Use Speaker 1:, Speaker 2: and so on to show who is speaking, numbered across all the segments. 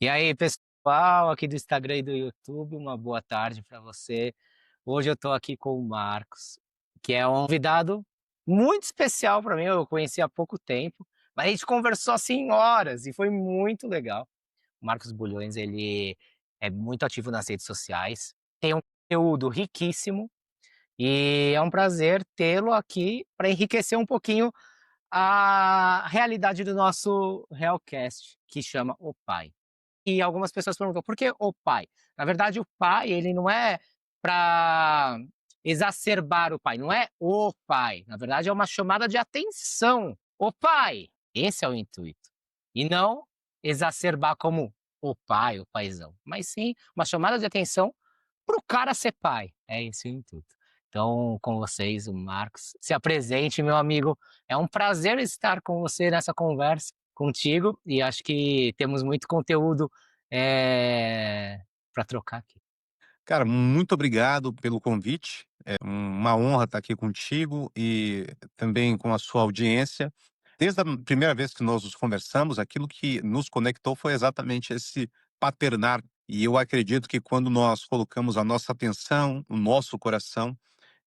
Speaker 1: E aí, pessoal, aqui do Instagram e do YouTube, uma boa tarde para você. Hoje eu estou aqui com o Marcos, que é um convidado muito especial para mim. Eu conheci há pouco tempo, mas a gente conversou assim horas e foi muito legal. O Marcos Bulhões, ele é muito ativo nas redes sociais, tem um conteúdo riquíssimo e é um prazer tê-lo aqui para enriquecer um pouquinho a realidade do nosso Realcast, que chama O Pai. E algumas pessoas perguntam: "Por que o pai?". Na verdade, o pai, ele não é para exacerbar o pai, não é o pai, na verdade é uma chamada de atenção. "O pai", esse é o intuito. E não exacerbar como o pai, o paizão, mas sim uma chamada de atenção para o cara ser pai, é esse o intuito. Então, com vocês, o Marcos. Se apresente, meu amigo, é um prazer estar com você nessa conversa, contigo, e acho que temos muito conteúdo para trocar aqui.
Speaker 2: Cara, muito obrigado pelo convite. É uma honra estar aqui contigo e também com a sua audiência. Desde a primeira vez que nós nos conversamos, aquilo que nos conectou foi exatamente esse paternar. E eu acredito que quando nós colocamos a nossa atenção, o nosso coração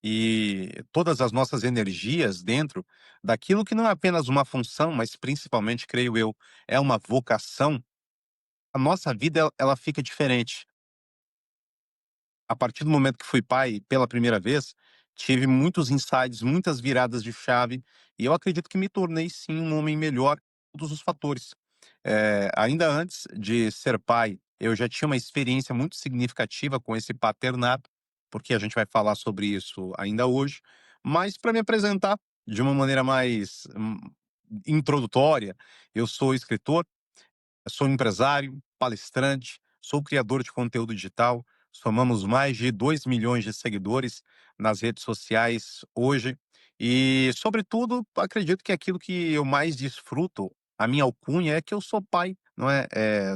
Speaker 2: e todas as nossas energias dentro daquilo que não é apenas uma função, mas principalmente, creio eu, é uma vocação, a nossa vida ela fica diferente. A partir do momento que fui pai pela primeira vez, tive muitos insights, muitas viradas de chave, e eu acredito que me tornei sim um homem melhor em todos os fatores. Ainda antes de ser pai, eu já tinha uma experiência muito significativa com esse paternato, porque a gente vai falar sobre isso ainda hoje, mas para me apresentar de uma maneira mais introdutória, eu sou escritor, sou empresário, palestrante, sou criador de conteúdo digital. Somamos mais de 2 milhões de seguidores nas redes sociais hoje. E, sobretudo, acredito que aquilo que eu mais desfruto, a minha alcunha, é que eu sou pai, não é?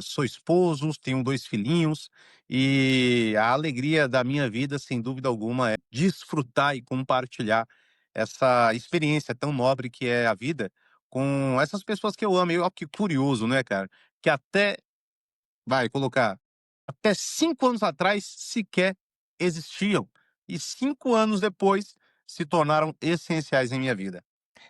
Speaker 2: Sou esposo, tenho 2 filhinhos e a alegria da minha vida, sem dúvida alguma, é desfrutar e compartilhar essa experiência tão nobre que é a vida com essas pessoas que eu amo. E ó, que curioso, né, cara? Que até, vai colocar, até 5 anos atrás sequer existiam, e 5 anos depois se tornaram essenciais em minha vida.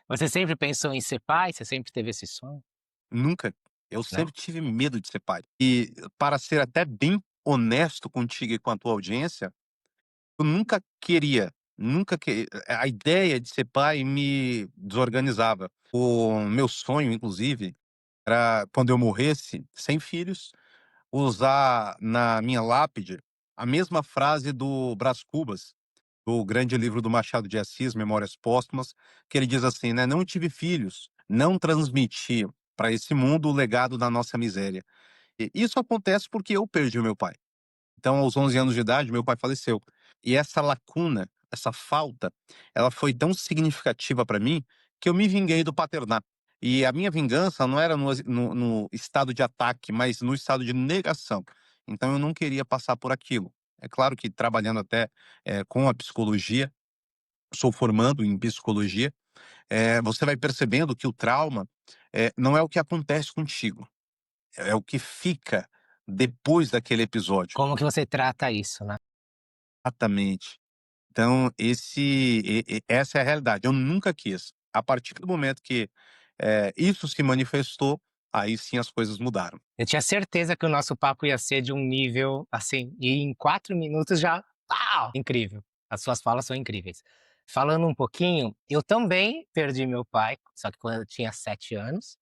Speaker 1: Você sempre pensou em ser pai? Você sempre teve esse sonho?
Speaker 2: Nunca. Eu
Speaker 1: Não?
Speaker 2: sempre tive medo de ser pai. E, para ser até bem honesto contigo e com a tua audiência, eu nunca que a ideia de ser pai me desorganizava. O meu sonho, inclusive, era quando eu morresse sem filhos, usar na minha lápide a mesma frase do Brás Cubas, do grande livro do Machado de Assis, Memórias Póstumas, que ele diz assim, né: "Não tive filhos, não transmiti para esse mundo o legado da nossa miséria". E isso acontece porque eu perdi o meu pai. Então, aos 11 anos de idade, meu pai faleceu. E essa lacuna, essa falta, ela foi tão significativa para mim que eu me vinguei do paternato. E a minha vingança não era no estado de ataque, mas no estado de negação. Então, eu não queria passar por aquilo. É claro que trabalhando até com a psicologia, sou formando em psicologia, você vai percebendo que o trauma não é o que acontece contigo, é o que fica depois daquele episódio.
Speaker 1: Como que você trata isso, né?
Speaker 2: Exatamente. Então essa é a realidade, eu nunca quis. A partir do momento que, isso se manifestou, aí sim as coisas mudaram.
Speaker 1: Eu tinha certeza que o nosso papo ia ser de um nível, assim, e em 4 minutos já, pau, incrível. As suas falas são incríveis. Falando um pouquinho, eu também perdi meu pai, só que quando eu tinha 7 anos.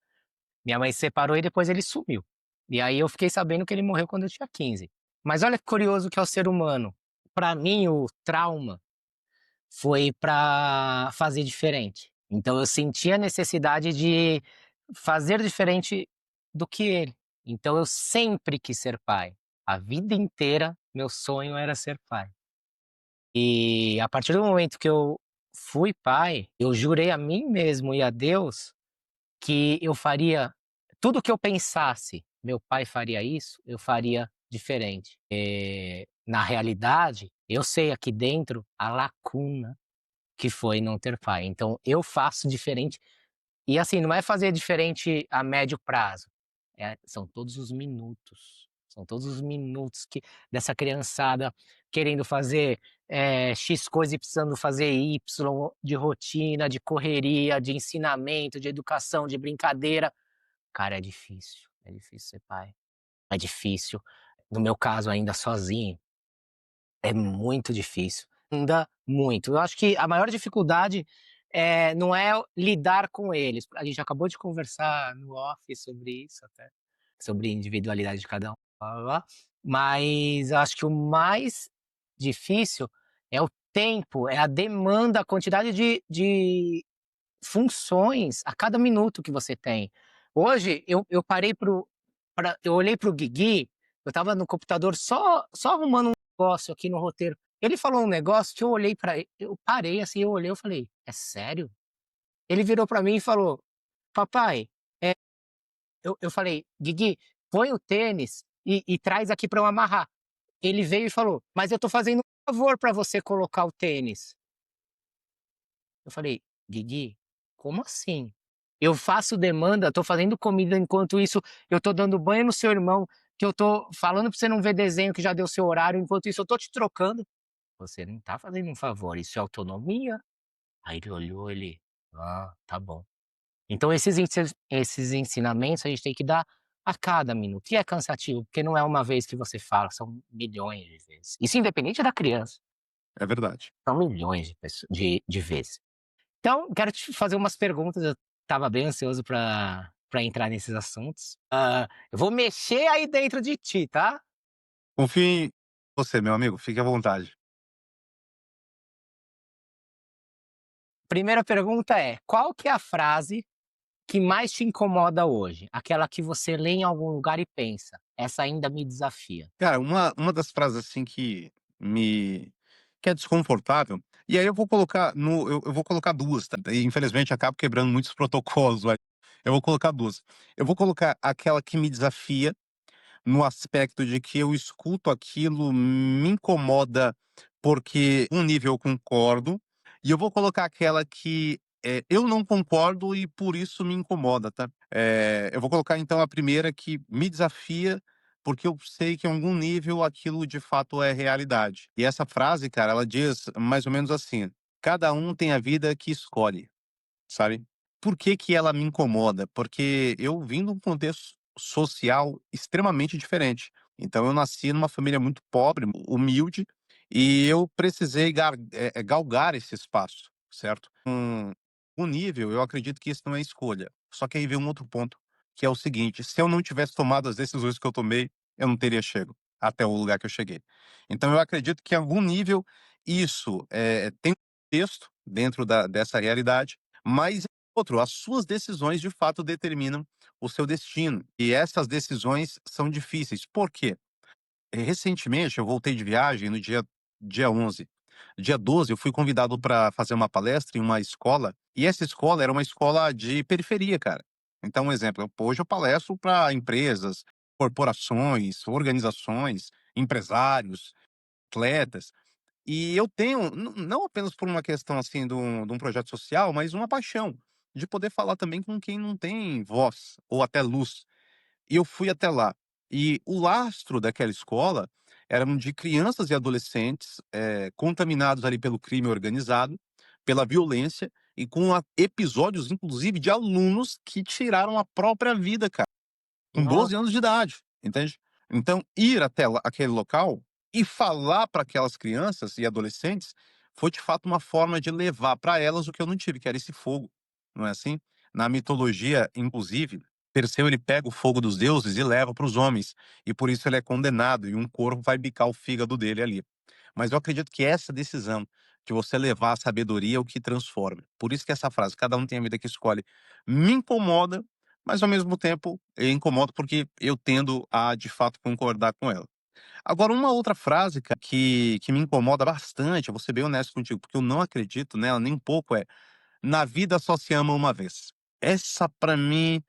Speaker 1: Minha mãe se separou e depois ele sumiu. E aí eu fiquei sabendo que ele morreu quando eu tinha 15. Mas olha que curioso que é o ser humano. Para mim, o trauma foi para fazer diferente. Então eu senti a necessidade de fazer diferente do que ele. Então eu sempre quis ser pai. A vida inteira, meu sonho era ser pai. E a partir do momento que eu fui pai, eu jurei a mim mesmo e a Deus que eu faria tudo o que eu pensasse, meu pai faria isso, eu faria diferente. Na realidade, eu sei aqui dentro a lacuna que foi não ter pai, então eu faço diferente e, assim, não é fazer diferente a médio prazo, são todos os minutos, são todos os minutos que dessa criançada querendo fazer, X coisa e precisando fazer Y, de rotina, de correria, de ensinamento, de educação, de brincadeira. Cara, é difícil ser pai, é difícil. No meu caso ainda sozinho, é muito difícil, ainda muito. Eu acho que a maior dificuldade, não é lidar com eles, a gente acabou de conversar no off sobre isso até, sobre individualidade de cada um, blá-blá-blá, mas eu acho que o mais difícil é o tempo, é a demanda, a quantidade de funções a cada minuto que você tem. Hoje eu parei eu olhei para o Guigui, eu estava no computador só arrumando um negócio aqui no roteiro. Ele falou um negócio que eu olhei para ele, eu parei assim, eu olhei, eu falei: "É sério?". Ele virou para mim e falou: "Papai", eh, eu falei: "Guigui, põe o tênis e traz aqui para eu amarrar". Ele veio e falou: "Mas eu estou fazendo um favor para você colocar o tênis". Eu falei: "Guigui, como assim? Eu faço demanda, tô fazendo comida, enquanto isso eu tô dando banho no seu irmão, que eu tô falando pra você não ver desenho que já deu seu horário, enquanto isso eu tô te trocando. Você não tá fazendo um favor, isso é autonomia". Aí ele olhou, ele: "Ah, tá bom". Então esses ensinamentos a gente tem que dar a cada minuto. E é cansativo, porque não é uma vez que você fala, são milhões de vezes. Isso independente da criança,
Speaker 2: É verdade.
Speaker 1: são milhões de vezes. Então, quero te fazer umas perguntas, eu estava bem ansioso para entrar nesses assuntos. Eu vou mexer aí dentro de ti, tá?
Speaker 2: Confie em você, meu amigo, fique à vontade.
Speaker 1: Primeira pergunta é: qual que é a frase que mais te incomoda hoje? Aquela que você lê em algum lugar e pensa: "Essa ainda me desafia".
Speaker 2: Cara, uma das frases, assim, me que é desconfortável, e aí eu vou colocar no eu vou colocar 2, tá, e infelizmente acabo quebrando muitos protocolos, mas eu vou colocar 2. Eu vou colocar aquela que me desafia, no aspecto de que eu escuto aquilo, me incomoda, porque um nível eu concordo, e eu vou colocar aquela que, eu não concordo e por isso me incomoda, tá. Eu vou colocar então a primeira que me desafia, porque eu sei que em algum nível aquilo de fato é realidade. E essa frase, cara, ela diz mais ou menos assim: "Cada um tem a vida que escolhe". Sabe? Por que que ela me incomoda? Porque eu vim de um contexto social extremamente diferente. Então eu nasci numa família muito pobre, humilde, e eu precisei galgar esse espaço, certo? Um nível, eu acredito que isso não é escolha. Só que aí vem um outro ponto, que é o seguinte: se eu não tivesse tomado as decisões que eu tomei, eu não teria chego até o lugar que eu cheguei. Então eu acredito que em algum nível isso, tem um contexto dentro dessa realidade, mas outro, as suas decisões de fato determinam o seu destino. E essas decisões são difíceis. Por quê? Recentemente eu voltei de viagem no dia 11. Dia 12 eu fui convidado para fazer uma palestra em uma escola, e essa escola era uma escola de periferia, cara. Então, um exemplo, hoje eu palestro para empresas, corporações, organizações, empresários, atletas. E eu tenho, não apenas por uma questão, assim, de um projeto social, mas uma paixão de poder falar também com quem não tem voz ou até luz. E eu fui até lá. E o lastro daquela escola eram de crianças e adolescentes, contaminados ali pelo crime organizado, pela violência e com episódios, inclusive, de alunos que tiraram a própria vida, cara. Com 12
Speaker 1: Nossa,
Speaker 2: anos de idade, entende? Então, ir até lá aquele local e falar para aquelas crianças e adolescentes foi de fato uma forma de levar para elas o que eu não tive, que era esse fogo, não é assim? Na mitologia, inclusive, Perseu ele pega o fogo dos deuses e leva para os homens, e por isso ele é condenado e um corvo vai bicar o fígado dele ali. Mas eu acredito que essa decisão de você levar a sabedoria é o que transforma. Por isso que essa frase, cada um tem a vida que escolhe, me incomoda, mas ao mesmo tempo eu incomodo porque eu tendo a de fato concordar com ela. Agora, uma outra frase, cara, que me incomoda bastante, eu vou ser bem honesto contigo, porque eu não acredito nela nem um pouco, é: "Na vida só se ama uma vez". Essa pra mim,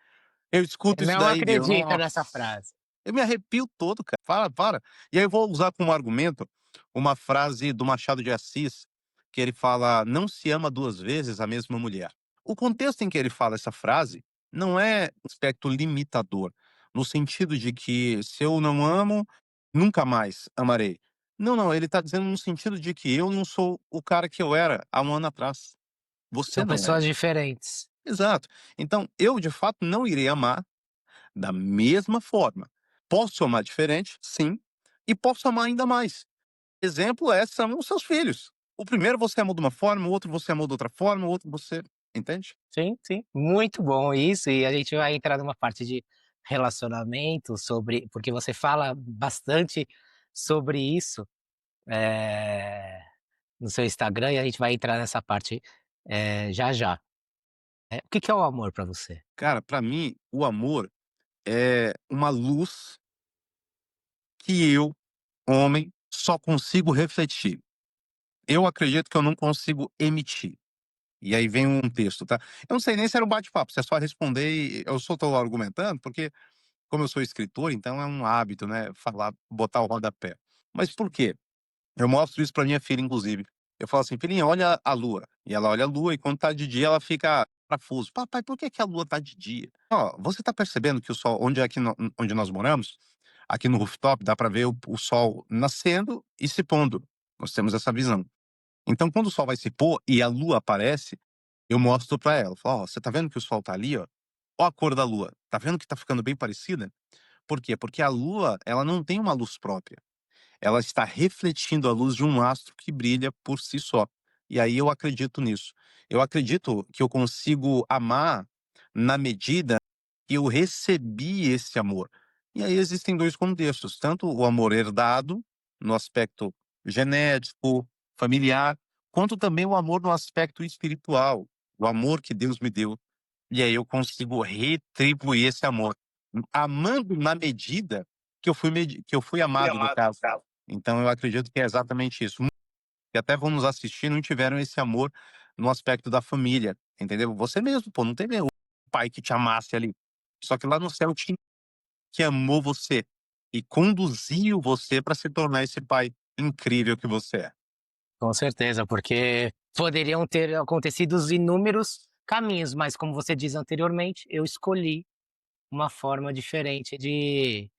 Speaker 2: eu escuto
Speaker 1: você
Speaker 2: isso
Speaker 1: não
Speaker 2: daí e eu,
Speaker 1: acredita
Speaker 2: nossa,
Speaker 1: nessa frase.
Speaker 2: eu me arrepio todo, cara. Para. E aí eu vou usar como argumento uma frase do Machado de Assis, que ele fala: "Não se ama 2 vezes a mesma mulher". O contexto em que ele fala essa frase não é um aspecto limitador, no sentido de que se eu não amo, nunca mais amarei. Não, não, ele tá dizendo no sentido de que eu não sou o cara que eu era há um ano atrás. Você
Speaker 1: São
Speaker 2: não é.
Speaker 1: pessoas diferentes.
Speaker 2: Exato. Então, eu de fato não irei amar da mesma forma. Posso amar diferente? Sim. E posso amar ainda mais. Exemplo são os seus filhos. O primeiro você amou de uma forma, o outro você amou de outra forma, o outro você entende?
Speaker 1: Sim, sim, muito bom isso, e a gente vai entrar numa parte de relacionamento sobre porque você fala bastante sobre isso, eh, no seu Instagram e a gente vai entrar nessa parte, já já. O que que é o amor pra você?
Speaker 2: Cara, pra mim, o amor é uma luz que eu, homem, só consigo refletir. Eu acredito que eu não consigo emitir. E aí vem um texto, tá? Eu não sei nem se era um bate-papo, se é só responder e eu só tô argumentando, porque como eu sou escritor, então é um hábito, né, falar, botar o rodapé. Mas por quê? Eu mostro isso pra minha filha, inclusive. Eu falo assim: "Filhinha, olha a lua". E ela olha a lua e quando tá de dia ela fica parafuso: "Papai, por que que a lua tá de dia?". Ó, você tá percebendo que o sol onde é que onde nós moramos, aqui no rooftop, dá pra ver o sol nascendo e se pondo. Nós temos essa visão. Então quando o sol vai se pôr e a lua aparece, eu mostro pra ela, falo: "Ó, você tá vendo que o sol tá ali, ó? Ó a cor da lua. Tá vendo que tá ficando bem parecida?". Por quê? Porque a lua, ela não tem uma luz própria. Ela está refletindo a luz de um astro que brilha por si só. E aí eu acredito nisso. Eu acredito que eu consigo amar na medida que eu recebi esse amor. E aí existem 2 contextos, tanto o amor herdado, no aspecto genético, familiar, quanto também o amor no aspecto espiritual, o amor que Deus me deu. E aí eu consigo retribuir esse amor, amando na medida que eu fui
Speaker 1: Fui
Speaker 2: amado, no
Speaker 1: amado no
Speaker 2: caso.
Speaker 1: caso.
Speaker 2: Então eu acredito que é exatamente isso. Que até vão nos assistir não tiveram esse amor no aspecto da família, entendeu? Você mesmo, pô, não teve o pai que te amasse ali. Só que lá no céu tinha que amou você e conduziu você para se tornar esse pai incrível que você é.
Speaker 1: Com certeza, porque poderiam ter acontecido os inúmeros caminhos, mas como você diz anteriormente, eu escolhi uma forma diferente de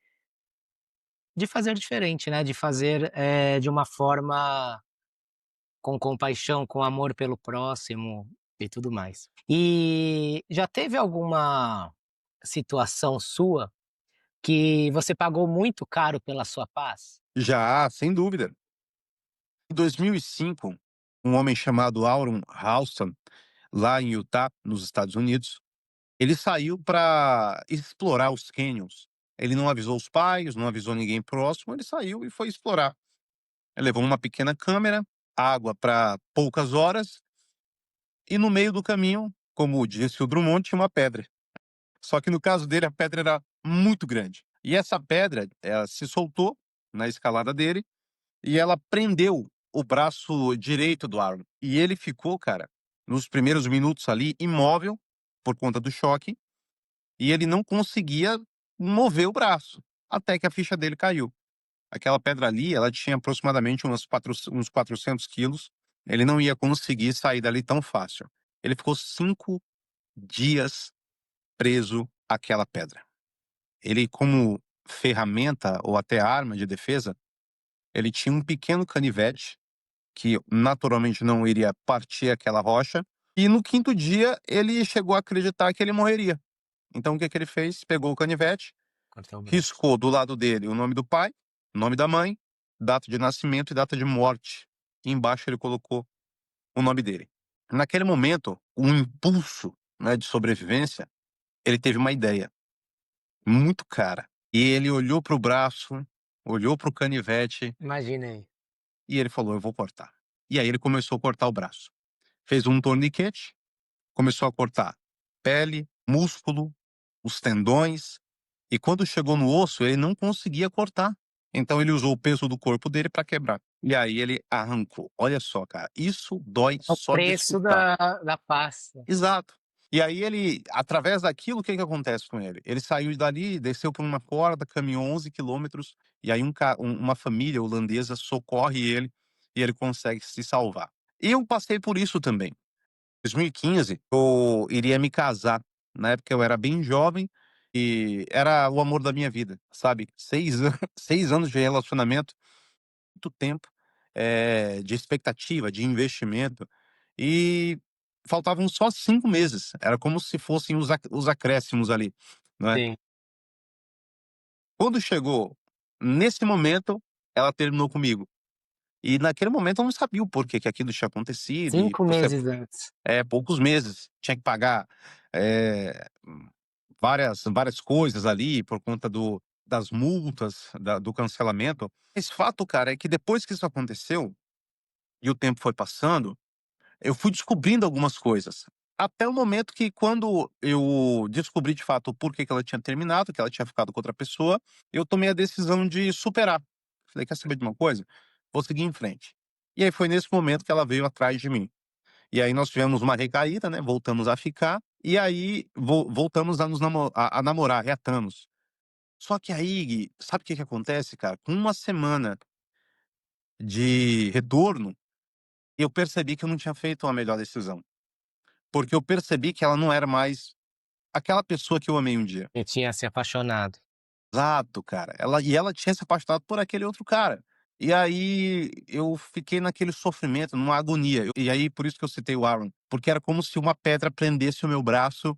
Speaker 1: fazer diferente, né, de fazer, de uma forma com compaixão, com amor pelo próximo e tudo mais. E já teve alguma situação sua que você pagou muito caro pela sua paz?
Speaker 2: Já, sem dúvida. Em 2005, um homem chamado Aaron Ralston, lá em Utah, nos Estados Unidos, ele saiu para explorar os canyons. Ele não avisou os pais, não avisou ninguém próximo, ele saiu e foi explorar. Ele levou uma pequena câmera, água para poucas horas, e no meio do caminho, como disse o Drummond, tinha uma pedra. Só que no caso dele, a pedra era muito grande. E essa pedra, ela se soltou na escalada dele e ela prendeu o braço direito do Aaron. E ele ficou, cara, nos primeiros minutos ali, imóvel por conta do choque, e ele não conseguia mover o braço, até que a ficha dele caiu. Aquela pedra ali, ela tinha aproximadamente uns 400 quilos, ele não ia conseguir sair dali tão fácil. Ele ficou 5 dias preso àquela pedra. Ele, como ferramenta ou até arma de defesa, ele tinha um pequeno canivete, que naturalmente não iria partir aquela rocha, e no quinto dia ele chegou a acreditar que ele morreria. Então o que que ele fez? Pegou o canivete,
Speaker 1: Cortou o braço.
Speaker 2: riscou do lado dele o nome do pai, o nome da mãe, data de nascimento e data de morte. E embaixo ele colocou o nome dele. Naquele momento, um impulso, né, de sobrevivência, ele teve uma ideia muito cara. E ele olhou para o braço, olhou para o canivete
Speaker 1: Imaginei.
Speaker 2: e ele falou: "Eu vou cortar". E aí ele começou a cortar o braço. Fez um torniquete, começou a cortar pele, músculo, os tendões, e quando chegou no osso, ele não conseguia cortar. Então ele usou o peso do corpo dele para quebrar. E aí ele arrancou. Olha só, cara, isso dói
Speaker 1: É o
Speaker 2: só de
Speaker 1: preço
Speaker 2: escutar.
Speaker 1: da paz.
Speaker 2: Exato. E aí ele, através daquilo, o que que acontece com ele? Ele saiu dali, desceu por uma corda, caminhou 11 quilômetros, e aí uma família holandesa socorre ele, e ele consegue se salvar. Eu passei por isso também. Em 2015, eu iria me casar. Na época eu era bem jovem, e era o amor da minha vida, sabe. 6 an 6 anos de relacionamento, muito tempo, de expectativa, de investimento, e faltavam só 5 meses, era como se fossem os acréscimos ali, não é.
Speaker 1: Sim.
Speaker 2: Quando chegou nesse momento, ela terminou comigo. E naquele momento eu não sabia o porquê que aquilo tinha acontecido e
Speaker 1: 5
Speaker 2: você
Speaker 1: meses antes.
Speaker 2: poucos meses, tinha que pagar, eh, várias coisas ali por conta das multas, do cancelamento. Mas fato, cara, é que depois que isso aconteceu, e o tempo foi passando, eu fui descobrindo algumas coisas. Até o momento que quando eu descobri de fato o porquê que ela tinha terminado, que ela tinha ficado com outra pessoa, eu tomei a decisão de superar. Falei: "Quer saber de uma coisa? Vou seguir em frente". E aí foi nesse momento que ela veio atrás de mim. E aí nós tivemos uma recaída, né, voltamos a ficar, e aí voltamos a nos namorar, reatamos. Só que aí, Gui, sabe o que que acontece, cara? Com uma semana de retorno, eu percebi que eu não tinha feito a melhor decisão, porque eu percebi que ela não era mais aquela pessoa que eu amei um dia.
Speaker 1: Eu tinha se apaixonado.
Speaker 2: Exato, cara. Ela tinha se apaixonado por aquele outro cara. E aí eu fiquei naquele sofrimento, numa agonia. E aí por isso que eu citei o Aaron, porque era como se uma pedra prendesse o meu braço.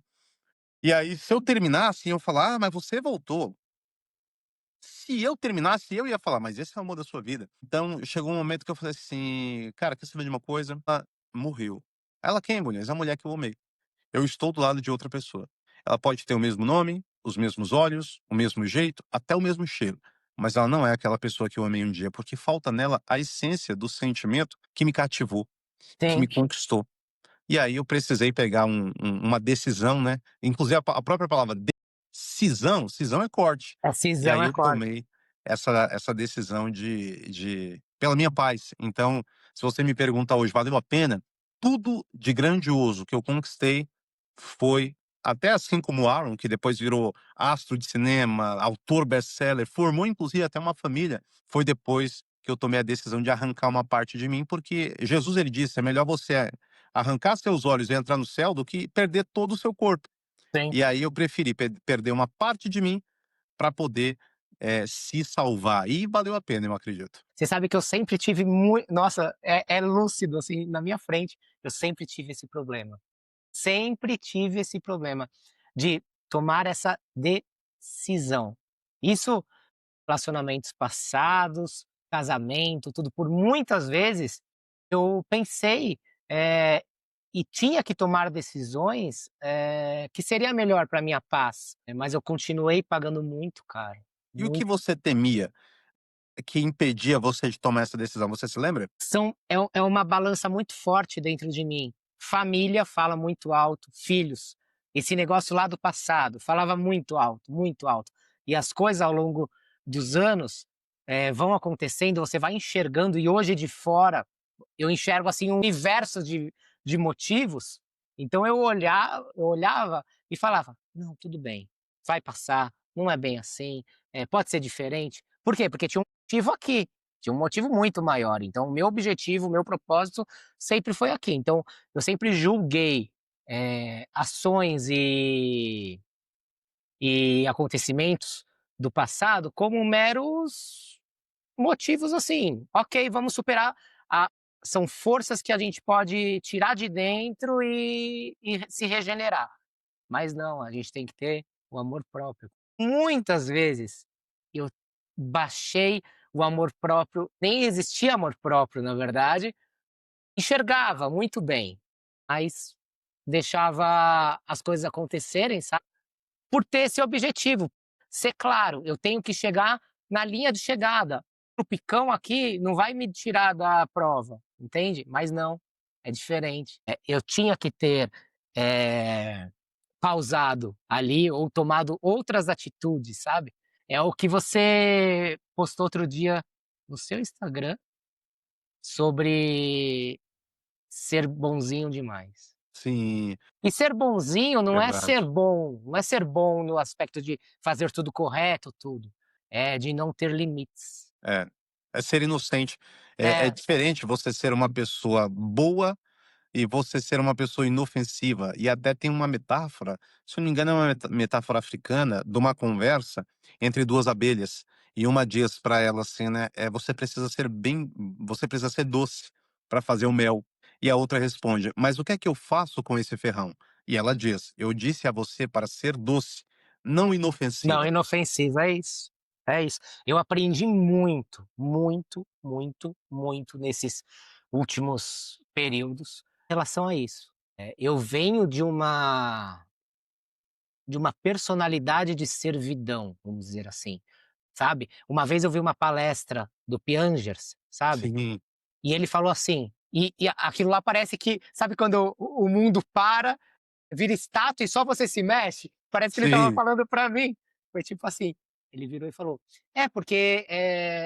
Speaker 2: E aí, se eu terminasse, iam falar: "Ah, mas você voltou". Se eu terminasse, eu ia falar: "Mas esse é o amor da sua vida". Então, chegou um momento que eu falei assim: "Cara, quer saber de uma coisa? Ela morreu". Ela quem, mulher? A mulher que eu amei. Eu estou do lado de outra pessoa. Ela pode ter o mesmo nome, os mesmos olhos, o mesmo jeito, até o mesmo cheiro, mas ela não é aquela pessoa que eu amei um dia, porque falta nela a essência do sentimento que me cativou, que me
Speaker 1: Sim,
Speaker 2: conquistou. E aí eu precisei pegar uma decisão, né, inclusive a própria palavra decisão, cisão é corte.
Speaker 1: a
Speaker 2: E
Speaker 1: cisão
Speaker 2: aí
Speaker 1: é
Speaker 2: eu
Speaker 1: corte.
Speaker 2: tomei essa decisão de pela minha paz. Então, se você me pergunta hoje: "Valeu a pena?", tudo de grandioso que eu conquistei foi até assim como o Aaron, que depois virou astro de cinema, autor best-seller, formou inclusive até uma família, foi depois que eu tomei a decisão de arrancar uma parte de mim, porque Jesus ele disse: "É melhor você arrancar seus olhos e entrar no céu do que perder todo o seu corpo".
Speaker 1: Sim.
Speaker 2: E aí eu preferi perder uma parte de mim para poder, se salvar. E valeu a pena, eu acredito.
Speaker 1: Você sabe que eu sempre tive muito, nossa, é lúcido, assim, na minha frente, eu sempre tive esse problema. Sempre tive esse problema de tomar essa decisão. Isso, relacionamentos passados, casamento, tudo, por muitas vezes eu pensei, e tinha que tomar decisões, que seria melhor para minha paz, mas eu continuei pagando muito caro,
Speaker 2: E o que
Speaker 1: muito.
Speaker 2: você temia que impedia você de tomar essa decisão, você se lembra?
Speaker 1: É uma balança muito forte dentro de mim. Família fala muito alto, filhos, esse negócio lá do passado falava muito alto, muito alto. E as coisas ao longo dos anos, vão acontecendo, você vai enxergando, e hoje de fora eu enxergo, assim, um universo de motivos, então eu olhava e falava: "Não, tudo bem, vai passar, não é bem assim, pode ser diferente". Por quê? Porque tinha um motivo aqui, tinha um motivo muito maior, então o meu objetivo, o meu propósito sempre foi aqui. Então eu sempre julguei, ações e acontecimentos do passado como meros motivos, assim, ok, vamos superar. A São forças que a gente pode tirar de dentro e se regenerar, mas não, a gente tem que ter o amor próprio. Muitas vezes eu baixei o amor próprio, nem existia amor próprio, na verdade, enxergava muito bem, mas deixava as coisas acontecerem, sabe, por ter esse objetivo. Ser claro, eu tenho que chegar na linha de chegada. O picão aqui não vai me tirar da prova, entende? Mas não, é diferente. Eu tinha que ter, eh, pausado ali ou tomado outras atitudes, sabe? É o que você postou outro dia no seu Instagram sobre ser bonzinho demais.
Speaker 2: Sim,
Speaker 1: E ser bonzinho não é ser
Speaker 2: verdade.
Speaker 1: bom, não é ser bom no aspecto de fazer tudo correto, tudo, é de não ter limites.
Speaker 2: É. É ser inocente. É
Speaker 1: É,
Speaker 2: diferente você ser uma pessoa boa e você ser uma pessoa inofensiva. E até tem uma metáfora, se eu não me engano, é uma metáfora africana de uma conversa entre 2 abelhas. E uma diz para ela assim, né, você precisa ser doce para fazer o mel. E a outra responde: "Mas o que é que eu faço com esse ferrão?" E ela diz: "Eu disse a você para ser doce, não
Speaker 1: Não,
Speaker 2: inofensiva."
Speaker 1: inofensivo, é isso, é isso. Eu aprendi muito, muito, muito, muito nesses últimos períodos em relação a isso. Eu venho de uma personalidade de servidão, vamos dizer assim, sabe. Uma vez eu vi uma palestra do Piangers, sabe,
Speaker 2: Sim,
Speaker 1: e ele falou assim, e aquilo lá parece que sabe quando o mundo para, vira estátua e só você se mexe? Parece que ele estava
Speaker 2: sim.
Speaker 1: falando para mim. Foi tipo assim, ele virou e falou: "É porque,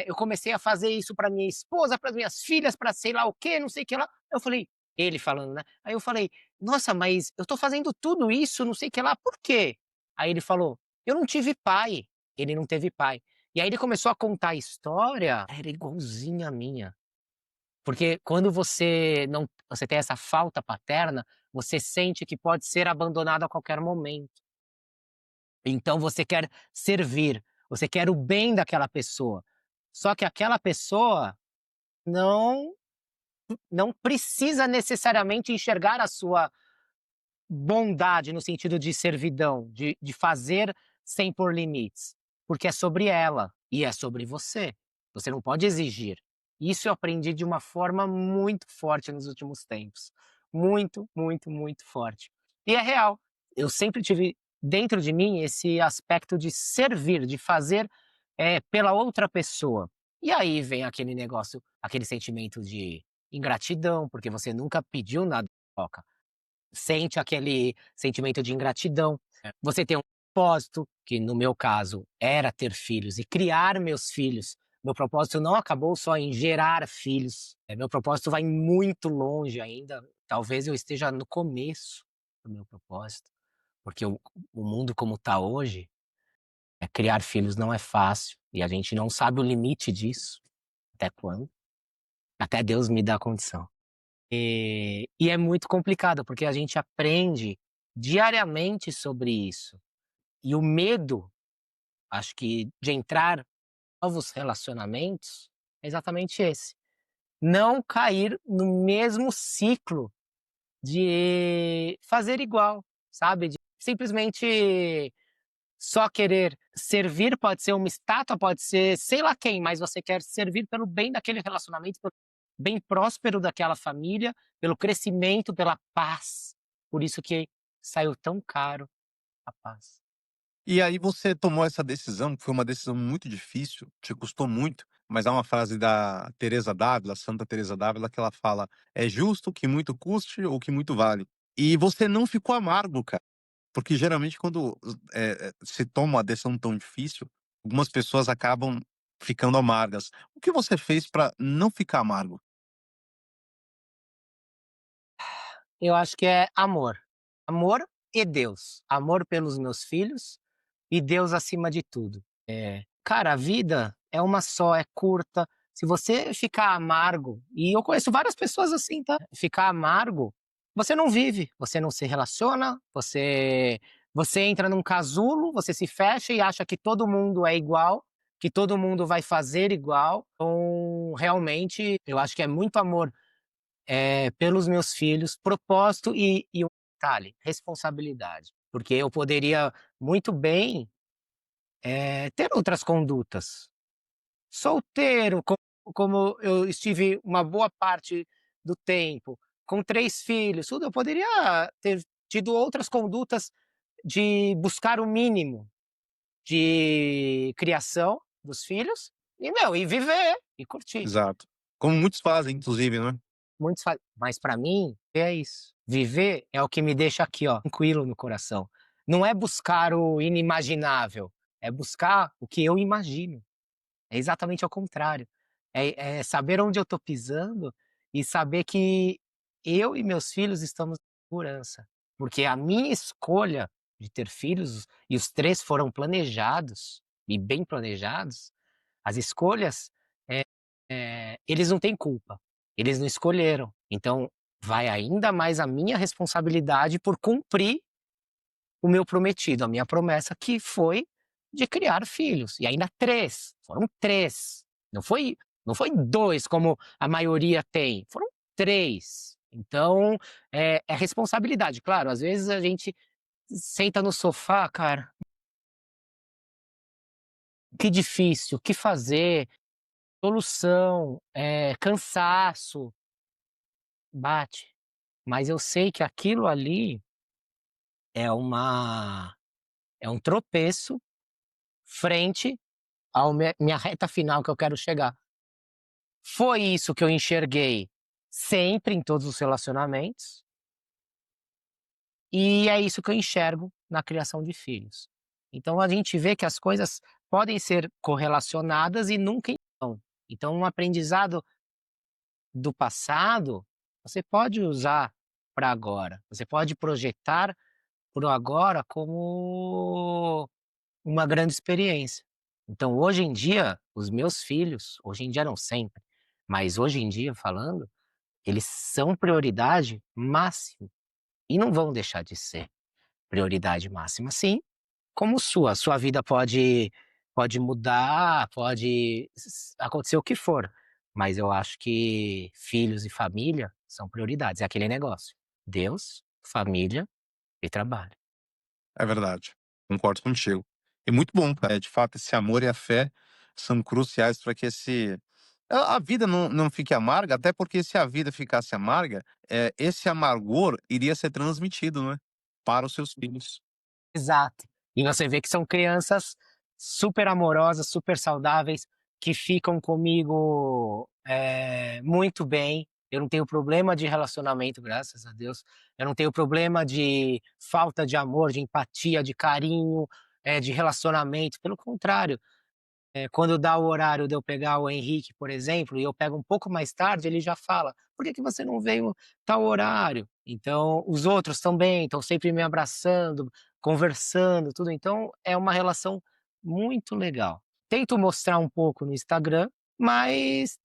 Speaker 1: eu comecei a fazer isso para minha esposa, para minhas filhas, para sei lá o quê, não sei o que lá". Eu falei, ele falando, né, aí eu falei: "Nossa, mas eu tô fazendo tudo isso, não sei o que lá, por quê?". Aí ele falou: "Eu não tive pai". Ele não teve pai. E aí ele começou a contar a história, era igualzinha a minha. Porque quando você tem essa falta paterna, você sente que pode ser abandonado a qualquer momento. Então você quer servir, você quer o bem daquela pessoa. Só que aquela pessoa não não precisa necessariamente enxergar a sua bondade no sentido de servidão, de fazer sem pôr limites, porque é sobre ela e é sobre você. Você não pode exigir. Isso eu aprendi de uma forma muito forte nos últimos tempos. Muito, muito, muito forte. E é real. Eu sempre tive dentro de mim esse aspecto de servir, de fazer, pela outra pessoa. E aí vem aquele negócio, aquele sentimento de ingratidão, porque você nunca pediu nada em troca, sente aquele sentimento de ingratidão. Você tem um propósito, que no meu caso era ter filhos e criar meus filhos. Meu propósito não acabou só em gerar filhos, meu propósito vai muito longe ainda, talvez eu esteja no começo do meu propósito, porque o mundo como está hoje, criar filhos não é fácil e a gente não sabe o limite disso, até quando, até Deus me dá a condição. E é muito complicado, porque a gente aprende diariamente sobre isso. E o medo, acho que de entrar em novos relacionamentos, é exatamente esse. Não cair no mesmo ciclo de fazer igual, sabe? De simplesmente só querer servir, pode ser uma estátua, pode ser sei lá quem, mas você quer servir pelo bem daquele relacionamento, pelo bem próspero daquela família, pelo crescimento, pela paz. Por isso que saiu tão caro a paz.
Speaker 2: E aí você tomou essa decisão, que foi uma decisão muito difícil, te custou muito, mas há uma frase da Teresa d'Ávila, Santa Teresa d'Ávila, que ela fala: "É justo que muito custe ou que muito vale". E você não ficou amargo, cara, porque geralmente quando, se toma uma decisão tão difícil, algumas pessoas acabam ficando amargas. O que você fez para não ficar amargo?
Speaker 1: Eu acho que é amor. Amor e Deus. Amor pelos meus filhos e Deus acima de tudo. Cara, a vida é uma só, é curta. Se você ficar amargo, e eu conheço várias pessoas assim, tá? Ficar amargo, você não vive, você não se relaciona, você entra num casulo, você se fecha e acha que todo mundo é igual, que todo mundo vai fazer igual. Então, realmente, eu acho que é muito amor, pelos meus filhos, propósito e um detalhe, responsabilidade. Porque eu poderia muito bem, ter outras condutas. Solteiro, como eu estive uma boa parte do tempo, com 3 filhos, tudo, eu poderia ter tido outras condutas de buscar o mínimo de criação dos filhos e, meu, e viver e curtir.
Speaker 2: Exato. Como muitos fazem, inclusive, né.
Speaker 1: Muitos fa mas para mim é isso, viver é o que me deixa aqui, ó, tranquilo no coração. Não é buscar o inimaginável, é buscar o que eu imagino. É exatamente ao contrário. É saber onde eu estou pisando e saber que eu e meus filhos estamos em segurança. Porque a minha escolha de ter filhos, e os 3 foram planejados, e bem planejados, as escolhas, eles não têm culpa, eles não escolheram. Então, vai ainda mais a minha responsabilidade por cumprir o meu prometido, a minha promessa, que foi de criar filhos, e ainda 3, foram 3, não foi 2 como a maioria tem, foram 3. Então, é responsabilidade. Claro, às vezes a gente senta no sofá, cara, que difícil, o que fazer, solução, cansaço, bate. Mas eu sei que aquilo ali é uma é um tropeço frente ao minha reta final que eu quero chegar. Foi isso que eu enxerguei sempre em todos os relacionamentos, e é isso que eu enxergo na criação de filhos. Então a gente vê que as coisas podem ser correlacionadas e nunca não. Então um aprendizado do passado, você pode usar para agora, você pode projetar para o agora como uma grande experiência. Então, hoje em dia, os meus filhos, hoje em dia não sempre, mas hoje em dia falando, eles são prioridade máxima e não vão deixar de ser prioridade máxima, assim como sua. Sua vida pode mudar, pode acontecer o que for, mas eu acho que filhos e família são prioridades. É aquele negócio: Deus, família e trabalho.
Speaker 2: É verdade, concordo contigo. E muito bom, cara, de fato esse amor e a fé são cruciais para que esse a vida não fique amarga, até porque se a vida ficasse amarga, esse amargor iria ser transmitido, né, para os seus filhos.
Speaker 1: Exato. E você vê que são crianças super amorosas, super saudáveis, que ficam comigo, muito bem. Eu não tenho problema de relacionamento, graças a Deus. Eu não tenho problema de falta de amor, de empatia, de carinho, de relacionamento. Pelo contrário, quando dá o horário de eu pegar o Henrique, por exemplo, e eu pego um pouco mais tarde, ele já fala: "Por que que você não veio tal horário?". Então, os outros também estão sempre me abraçando, conversando, tudo. Então, é uma relação muito legal. Tento mostrar um pouco no Instagram, mas,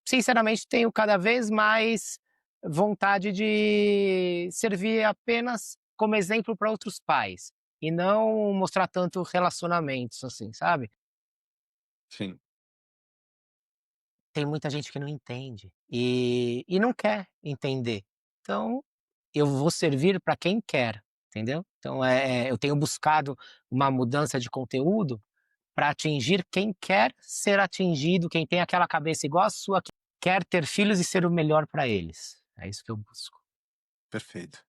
Speaker 1: sinceramente, tenho cada vez mais vontade de servir apenas como exemplo para outros pais, e não mostrar tanto relacionamentos, assim, sabe?
Speaker 2: Sim,
Speaker 1: Tem muita gente que não entende e não quer entender. Então, eu vou servir para quem quer, entendeu? Então, eu tenho buscado uma mudança de conteúdo para atingir quem quer ser atingido, quem tem aquela cabeça igual a sua, que quer ter filhos e ser o melhor para eles. É isso que eu busco.
Speaker 2: perfeito.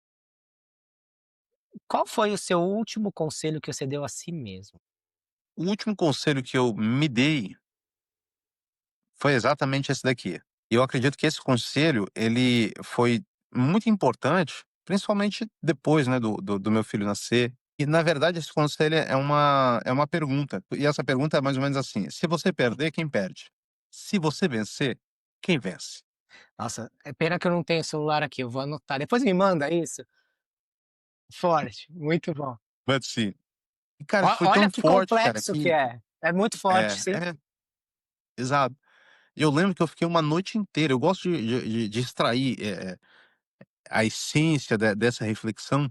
Speaker 1: Qual foi o seu último conselho que você deu a si mesmo?
Speaker 2: O último conselho que eu me dei foi exatamente esse daqui. Eu acredito que esse conselho, ele foi muito importante, principalmente depois, né, do meu filho nascer. E na verdade esse conselho é uma pergunta, e essa pergunta é mais ou menos assim: se você perder, quem perde? Se você vencer, quem vence?
Speaker 1: Nossa, é pena que eu não tenho celular aqui, eu vou anotar. Depois me manda isso. Forte, muito bom.
Speaker 2: Mas sim. E cara,
Speaker 1: O
Speaker 2: isso foi
Speaker 1: olha
Speaker 2: tão
Speaker 1: que
Speaker 2: forte, cara,
Speaker 1: complexo que
Speaker 2: que
Speaker 1: é. É muito forte,
Speaker 2: é,
Speaker 1: sim.
Speaker 2: é, exato. E eu lembro que eu fiquei uma noite inteira, eu gosto de extrair, a essência dessa reflexão.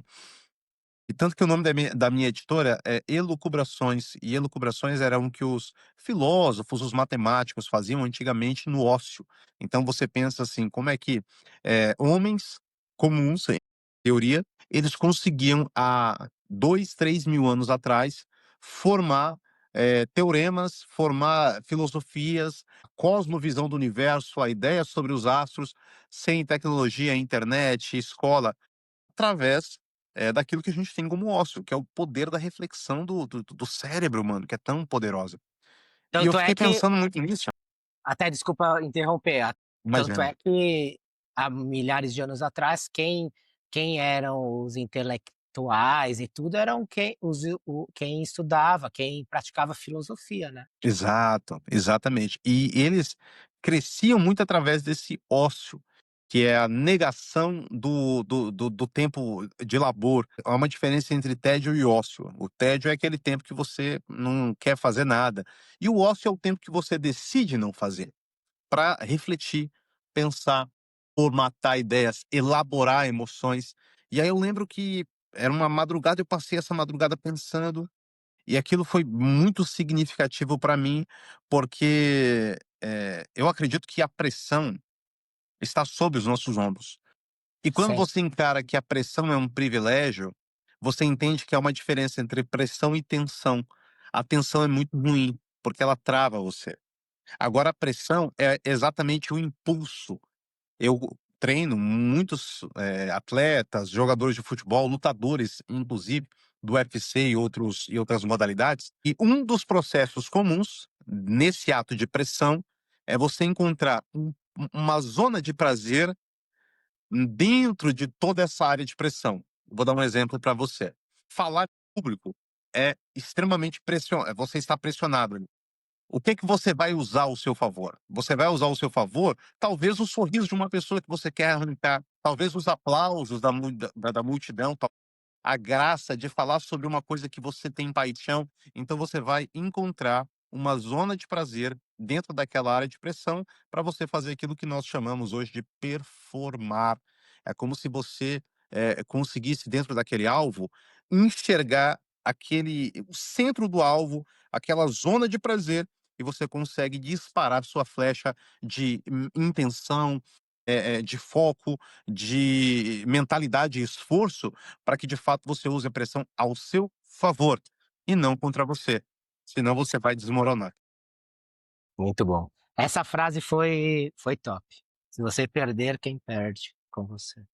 Speaker 2: E tanto que o nome da minha editora é Elucubrações, e elucubrações eram o que os filósofos, os matemáticos faziam antigamente no ócio. Então você pensa assim, como é que, homens comuns, em teoria, eles conseguiam há 2, 3 mil anos atrás formar, teoremas, formar filosofias, cosmovisão do universo, a ideia sobre os astros, sem tecnologia, internet, escola. Através, daquilo que a gente tem como ócio, que é o poder da reflexão do cérebro humano, que é tão poderosa. E eu
Speaker 1: Tanto é
Speaker 2: fiquei
Speaker 1: que
Speaker 2: pensando muito nisso.
Speaker 1: até desculpa interromper, tanto
Speaker 2: Imagina.
Speaker 1: é que há milhares de anos atrás, quem eram os intelectuais e tudo eram quem estudava, quem praticava filosofia, né.
Speaker 2: Exato, exatamente. E eles cresciam muito através desse ócio, que é a negação do tempo de labor. Há uma diferença entre tédio e ócio. O tédio é aquele tempo que você não quer fazer nada, e o ócio é o tempo que você decide não fazer, para refletir, pensar. formatar ideias, elaborar emoções. E aí eu lembro que era uma madrugada, eu passei essa madrugada pensando, e aquilo foi muito significativo para mim, porque, eu acredito que a pressão está sob os nossos ombros. E quando
Speaker 1: Sim,
Speaker 2: você encara que a pressão é um privilégio, você entende que há uma diferença entre pressão e tensão. A tensão é muito ruim, porque ela trava você. Agora a pressão é exatamente o impulso. Eu treino muitos, atletas, jogadores de futebol, lutadores, inclusive, do UFC e outras modalidades, e um dos processos comuns nesse ato de pressão é você encontrar uma zona de prazer dentro de toda essa área de pressão. Vou dar um exemplo para você. Falar em público é extremamente você está pressionado ali. O que que você vai usar ao seu favor? Você vai usar ao seu favor, talvez o sorriso de uma pessoa que você quer arrancar, talvez os aplausos da multidão, a graça de falar sobre uma coisa que você tem paixão, então você vai encontrar uma zona de prazer dentro daquela área de pressão para você fazer aquilo que nós chamamos hoje de performar. É como se você, conseguisse dentro daquele alvo enxergar o centro do alvo, aquela zona de prazer, e você consegue disparar sua flecha de intenção, de foco, de mentalidade e esforço para que de fato você use a pressão ao seu favor e não contra você, senão você vai desmoronar.
Speaker 1: muito bom. Essa frase foi top. Se você perder, quem perde com você.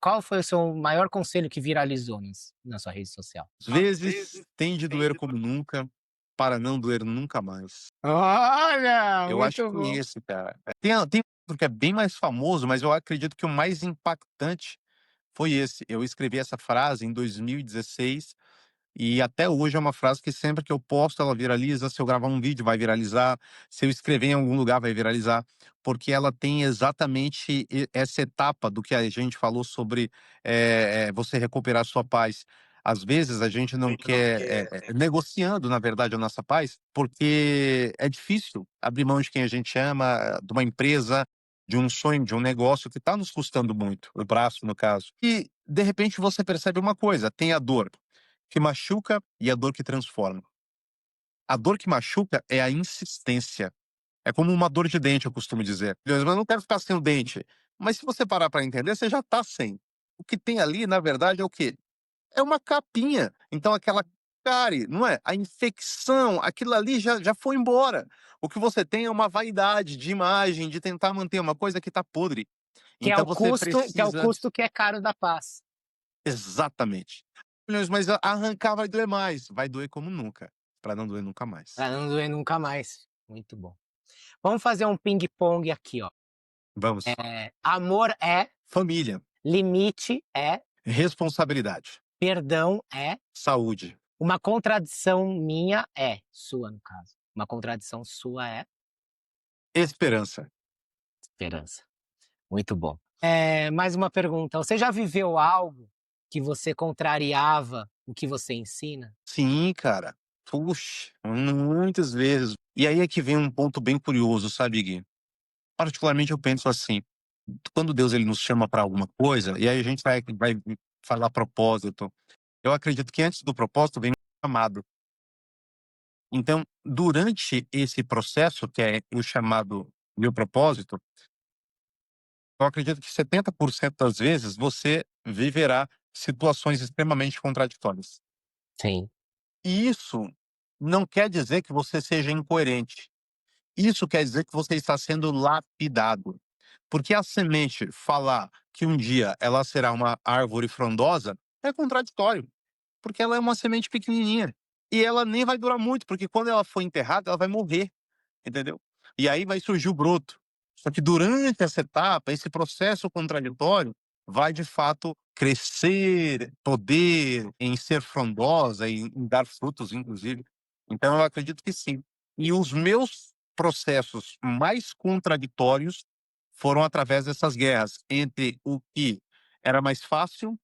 Speaker 1: Qual foi o seu maior conselho que viralizou na sua rede social?
Speaker 2: Às vezes tem de doer como nunca, para não doer nunca mais.
Speaker 1: Olha,
Speaker 2: Eu acho
Speaker 1: muito
Speaker 2: que
Speaker 1: bom.
Speaker 2: esse, cara. Tem outro que é bem mais famoso, mas eu acredito que o mais impactante foi esse. Eu escrevi essa frase em 2016. E até hoje é uma frase que sempre que eu posto ela viraliza, se eu gravar um vídeo vai viralizar, se eu escrever em algum lugar vai viralizar, porque ela tem exatamente essa etapa do que a gente falou sobre você recuperar sua paz. Às vezes a gente não quer, negociando na verdade a nossa paz, porque é difícil abrir mão de quem a gente ama, de uma empresa, de um sonho, de um negócio que está nos custando muito, o braço no caso. E de repente você percebe uma coisa, tem a dor que machuca e a dor que transforma. A dor que machuca é a insistência. É como uma dor de dente, eu costumo dizer. Deus, mas eu não quero ficar sem o dente. Mas se você parar para entender, você já está sem. O que tem ali, na verdade, é o quê? É uma capinha. Então aquela cárie, não é? A infecção, aquilo ali já foi embora. O que você tem é uma vaidade de imagem, de tentar manter uma coisa que está podre. Então você
Speaker 1: Que é o
Speaker 2: precisa.
Speaker 1: custo que é caro da paz.
Speaker 2: Exatamente. Milhões, mas arrancar vai doer mais, vai doer como nunca, para não doer nunca mais.
Speaker 1: Pra não doer nunca mais. Muito bom. Vamos fazer um ping-pong aqui, ó.
Speaker 2: Vamos.
Speaker 1: Amor é,
Speaker 2: Família,
Speaker 1: limite é,
Speaker 2: responsabilidade,
Speaker 1: perdão é,
Speaker 2: saúde,
Speaker 1: uma contradição minha é, sua no caso. Uma contradição sua é
Speaker 2: esperança.
Speaker 1: esperança. Muito bom. Mais uma pergunta. Você já viveu algo que você contrariava o que você ensina?
Speaker 2: Sim, cara. Puxa, muitas vezes. E aí é que vem um ponto bem curioso, sabe, Gui? Particularmente eu penso assim, quando Deus ele nos chama para alguma coisa, e aí a gente vai falar propósito, eu acredito que antes do propósito vem o chamado. Então, durante esse processo, que é o chamado meu propósito, eu acredito que 70% das vezes você viverá situações extremamente contraditórias.
Speaker 1: Sim.
Speaker 2: E isso não quer dizer que você seja incoerente. Isso quer dizer que você está sendo lapidado. Porque a semente falar que um dia ela será uma árvore frondosa é contraditório, porque ela é uma semente pequenininha e ela nem vai durar muito, porque quando ela for enterrada, ela vai morrer. Entendeu? E aí vai surgir o broto. Só que durante essa etapa, esse processo contraditório vai de fato crescer, poder em ser frondosa, em dar frutos, inclusive. Então eu acredito que sim. E os meus processos mais contraditórios foram através dessas guerras entre o que era mais fácil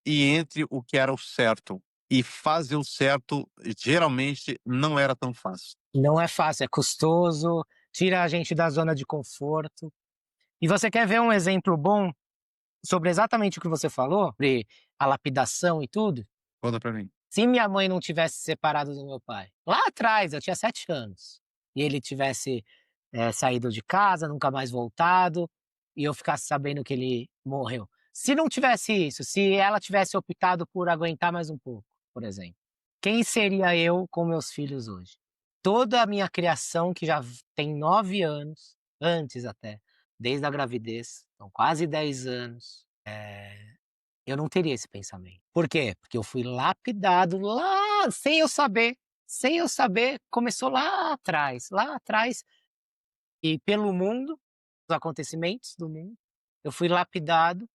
Speaker 2: e entre o que era o certo. E fazer o certo geralmente não era tão fácil.
Speaker 1: Não é fácil, é custoso, tira a gente da zona de conforto. E você quer ver um exemplo bom sobre exatamente o que você falou, sobre a lapidação e tudo?
Speaker 2: Conta pra mim.
Speaker 1: Se minha mãe não tivesse se separado do meu pai, lá atrás, eu tinha 7 anos, e ele tivesse, saído de casa, nunca mais voltado, e eu ficasse sabendo que ele morreu. Se não tivesse isso, se ela tivesse optado por aguentar mais um pouco, por exemplo, quem seria eu com meus filhos hoje? Toda a minha criação, que já tem 9 anos, antes até, desde a gravidez, são quase 10 anos, eu não teria esse pensamento. Por quê? Porque eu fui lapidado lá, sem eu saber, começou lá atrás, e pelo mundo, os acontecimentos do mundo, eu fui lapidado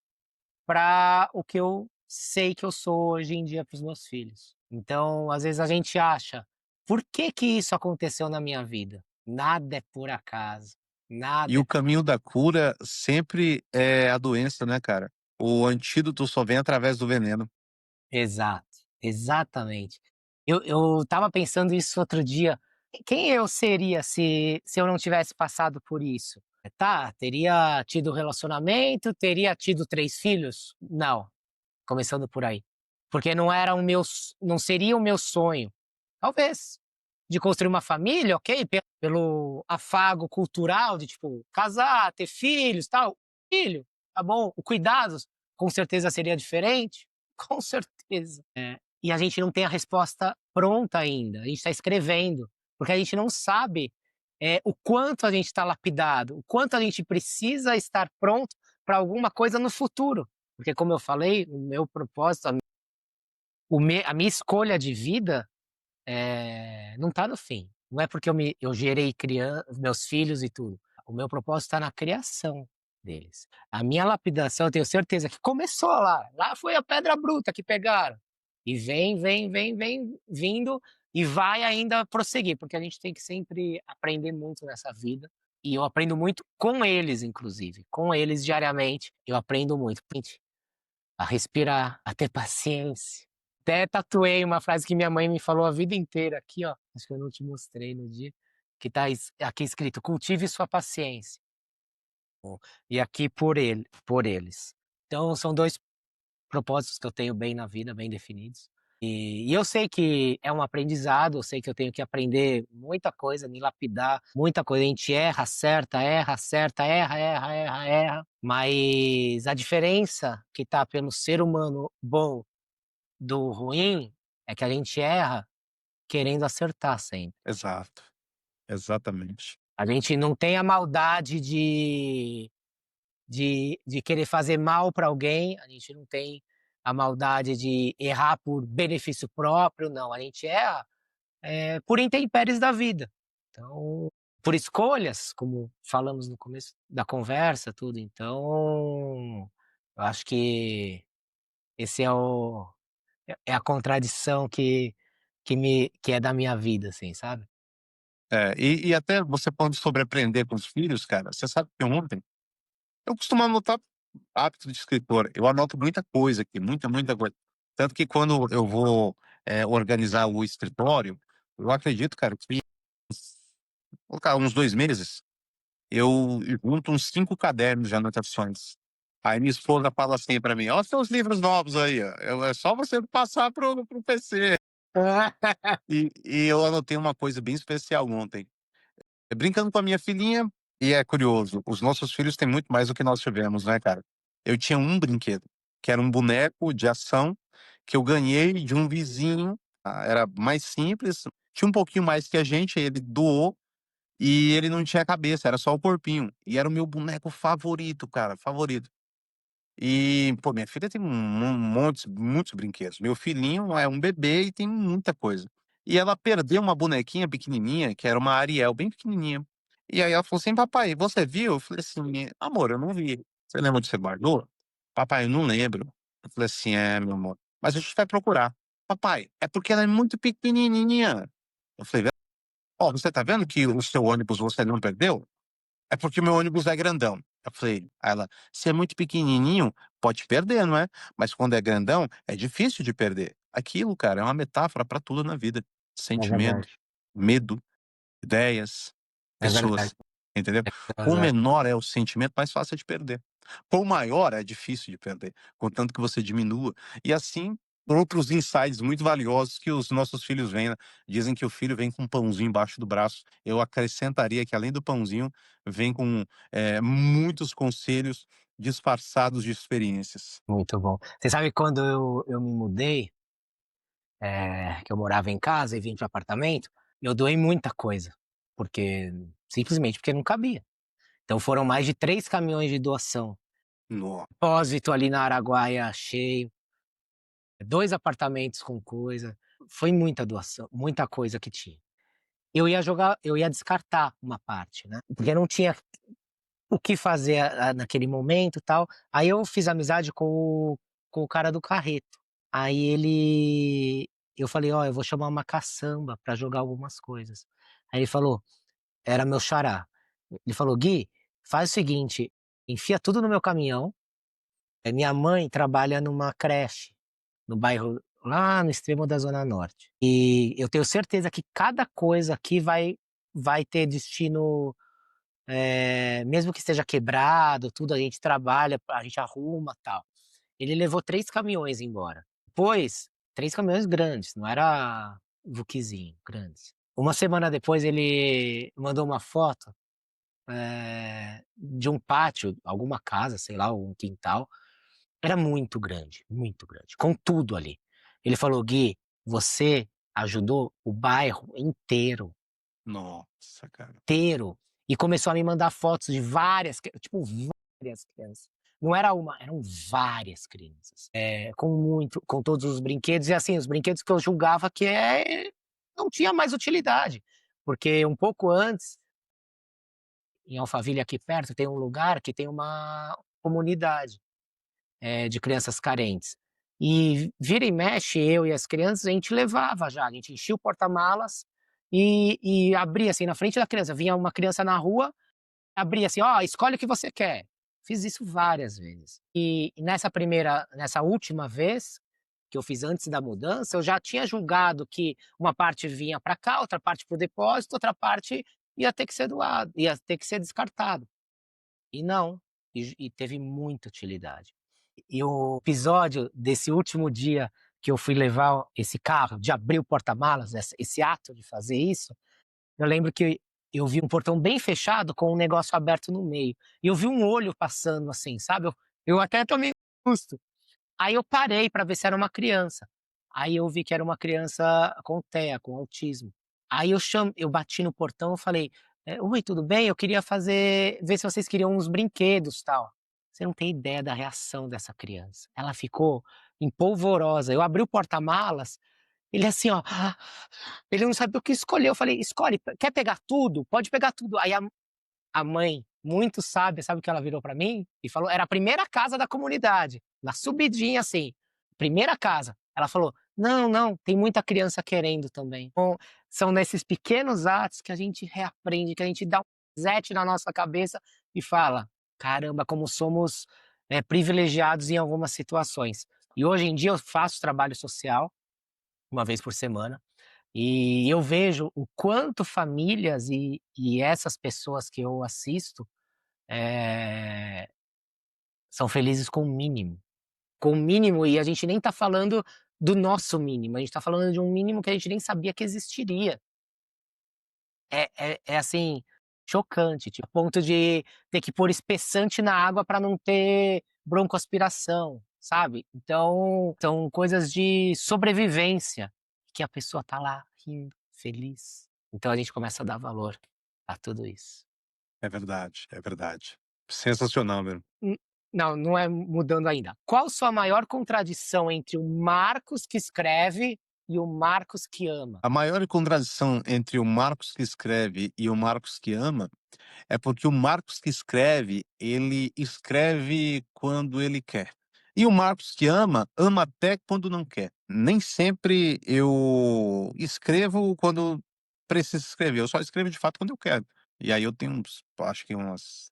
Speaker 1: para o que eu sei que eu sou hoje em dia para os meus filhos. Então, às vezes a gente acha: "Por que que isso aconteceu na minha vida?". Nada é por acaso,
Speaker 2: E
Speaker 1: nada
Speaker 2: o
Speaker 1: é
Speaker 2: caminho da cura sempre é a doença, né, cara? O antídoto só vem através do veneno.
Speaker 1: exato, exatamente. Eu estava pensando isso outro dia, quem eu seria se eu não tivesse passado por isso? Tá, teria tido relacionamento, teria tido 3 filhos? Não, começando por aí. Porque não seria o meu sonho. Talvez, de construir uma família, ok, pelo afago cultural de, tipo, casar, ter filhos, tal. Filho, tá bom. O cuidados, com certeza seria diferente, com certeza. E a gente não tem a resposta pronta ainda, a gente está escrevendo, porque a gente não sabe, o quanto a gente está lapidado, o quanto a gente precisa estar pronto para alguma coisa no futuro. Porque como eu falei, o meu propósito, a minha escolha de vida, não está no fim. Não é porque eu gerei meus filhos e tudo. O meu propósito está na criação deles. A minha lapidação, eu tenho certeza que começou lá. Lá foi a pedra bruta que pegaram. E vem vindo e vai ainda prosseguir, porque a gente tem que sempre aprender muito nessa vida. E eu aprendo muito com eles, inclusive. Com eles diariamente. Eu aprendo muito. A respirar, a ter paciência. Até tatuei uma frase que minha mãe me falou a vida inteira aqui, ó, acho que eu não te mostrei no dia, que tá aqui escrito: "Cultive sua paciência", e aqui por eles. Então são 2 propósitos que eu tenho bem na vida, bem definidos. E eu sei que é um aprendizado, eu sei que eu tenho que aprender muita coisa, me lapidar, muita coisa. A gente erra, acerta, erra, mas a diferença que tá pelo ser humano bom do ruim é que a gente erra querendo acertar sempre.
Speaker 2: Exato, exatamente.
Speaker 1: A gente não tem a maldade de querer fazer mal para alguém, a gente não tem a maldade de errar por benefício próprio, não, a gente erra, por intempéries da vida. Então, por escolhas, como falamos no começo da conversa, tudo, então, eu acho que esse é a contradição que é da minha vida, assim, sabe.
Speaker 2: É, e até você falando sobre aprender com os filhos, cara, você sabe que ontem eu costumo anotar hábito de escritor, eu anoto muita coisa aqui, muita coisa. Tanto que quando eu vou, organizar o escritório, eu acredito, cara, que vou colocar uns 2 meses, eu junto uns 5 cadernos de anotações. Aí minha esposa fala assim pra mim: "Ó os teus livros novos aí, ó, é só você passar pro PC". E eu anotei uma coisa bem especial ontem. Brincando com a minha filhinha, e é curioso, os nossos filhos têm muito mais do que nós tivemos, né, cara. Eu tinha um brinquedo, que era um boneco de ação, que eu ganhei de um vizinho, era mais simples, tinha um pouquinho mais que a gente, aí ele doou, e ele não tinha cabeça, era só o corpinho. E era o meu boneco favorito, cara, favorito. E, pô, minha filha tem muitos brinquedos. Meu filhinho é um bebê e tem muita coisa. E ela perdeu uma bonequinha pequenininha, que era uma Ariel, bem pequenininha. E aí ela falou assim: "Papai, você viu?" Eu falei assim: "Amor, eu não vi. Você lembra onde você guardou?" "Papai, eu não lembro." Eu falei assim: "É, meu amor, mas a gente vai procurar." "Papai, é porque ela é muito pequenininha." Eu falei: "Ó, você tá vendo que o seu ônibus você não perdeu? É porque o meu ônibus é grandão." Eu falei, aí ela: "Se é muito pequenininho, pode perder, não é? Mas quando é grandão, é difícil de perder." Aquilo, cara, é uma metáfora pra tudo na vida.
Speaker 1: É verdade,
Speaker 2: Sentimento, medo, ideias,
Speaker 1: é verdade.
Speaker 2: pessoas. entendeu? Com
Speaker 1: Exato.
Speaker 2: menor é o sentimento, mais fácil é de perder. Com maior é difícil de perder, contanto que você diminua. E assim, outros insights muito valiosos que os nossos filhos vêm, né. Dizem que o filho vem com um pãozinho embaixo do braço. Eu acrescentaria que além do pãozinho, vem com, muitos conselhos disfarçados de experiências.
Speaker 1: Muito bom. Você sabe quando eu me mudei, que eu morava em casa e vim para o apartamento, eu doei muita coisa, porque simplesmente porque não cabia. Então foram mais de 3 caminhões de doação.
Speaker 2: No
Speaker 1: Depósito ali na Araguaia cheio, 2 apartamentos com coisa, foi muita doação, muita coisa que tinha. Eu ia descartar uma parte, né, porque não tinha o que fazer naquele momento, tal. Aí eu fiz amizade com o cara do carreto. Aí eu falei: "Ó, eu vou chamar uma caçamba pra jogar algumas coisas". Aí ele falou, era meu xará. Ele falou: "Gui, faz o seguinte, enfia tudo no meu caminhão". Minha mãe trabalha numa creche, no bairro lá no extremo da zona norte. E eu tenho certeza que cada coisa aqui vai ter destino, mesmo que esteja quebrado, tudo, a gente trabalha, a gente arruma, tal. Ele levou 3 caminhões embora. Depois, 3 caminhões grandes, não era vuquizinho, grandes. Uma semana depois ele mandou uma foto, de um pátio, alguma casa, sei lá, um quintal, era muito grande, com tudo ali. Ele falou: "Gui, você ajudou o bairro inteiro,
Speaker 2: nossa, cara.
Speaker 1: inteiro". E começou a me mandar fotos de várias tipo, várias crianças. Não era uma, eram várias crianças, com todos os brinquedos e, assim, os brinquedos que eu julgava que não tinha mais utilidade, porque um pouco antes, em Alphaville, aqui perto, tem um lugar que tem uma comunidade, de crianças carentes. E vira e mexe, eu e as crianças, a gente levava já, a gente enchia o porta-malas e abria assim na frente da criança. Vinha uma criança na rua, abria assim: "Ó, escolhe o que você quer". Fiz isso várias vezes. E nessa última vez, que eu fiz antes da mudança, eu já tinha julgado que uma parte vinha para cá, outra parte para o depósito, outra parte ia ter que ser doado, ia ter que ser descartado. E não, e teve muita utilidade. E o episódio desse último dia que eu fui levar esse carro, de abrir o porta-malas, esse ato de fazer isso, eu lembro que eu vi um portão bem fechado com um negócio aberto no meio, e eu vi um olho passando assim, sabe, eu até tomei um susto. Aí eu parei para ver se era uma criança. Aí eu vi que era uma criança com TEA, com autismo. Aí eu bati no portão, eu falei: "Oi, tudo bem? Eu queria ver se vocês queriam uns brinquedos, tal". Você não tem ideia da reação dessa criança. Ela ficou empolvorosa. Eu abri o porta-malas, ele assim, ó, ele não sabia o que escolher. Eu falei: "Escolhe, quer pegar tudo? Pode pegar tudo". Aí a mãe, muito sábia, sabe o que ela virou pra mim? E falou, era a primeira casa da comunidade, na subidinha assim, primeira casa. Ela falou: "Não, não, tem muita criança querendo também". Então, são nesses pequenos atos que a gente reaprende, que a gente dá um reset na nossa cabeça e fala: "Caramba, como somos, privilegiados em algumas situações". E hoje em dia eu faço trabalho social, uma vez por semana, e eu vejo o quanto famílias e essas pessoas que eu assisto, eh, são felizes com o mínimo, e a gente nem tá falando do nosso mínimo, a gente tá falando de um mínimo que a gente nem sabia que existiria. É assim, chocante, tipo, a ponto de ter que pôr espessante na água para não ter broncoaspiração, sabe. Então, são coisas de sobrevivência, que a pessoa tá lá rindo, feliz. Então a gente começa a dar valor a tudo isso.
Speaker 2: É verdade, é verdade. Sensacional mesmo.
Speaker 1: Hum, não, não é mudando ainda. Qual sua maior contradição entre o Marcos que escreve e o Marcos que ama?
Speaker 2: A maior contradição entre o Marcos que escreve e o Marcos que ama, é porque o Marcos que escreve, ele escreve quando ele quer. E o Marcos que ama, ama até quando não quer. Nem sempre eu escrevo quando preciso escrever, eu só escrevo de fato quando eu quero. E aí eu tenho acho que umas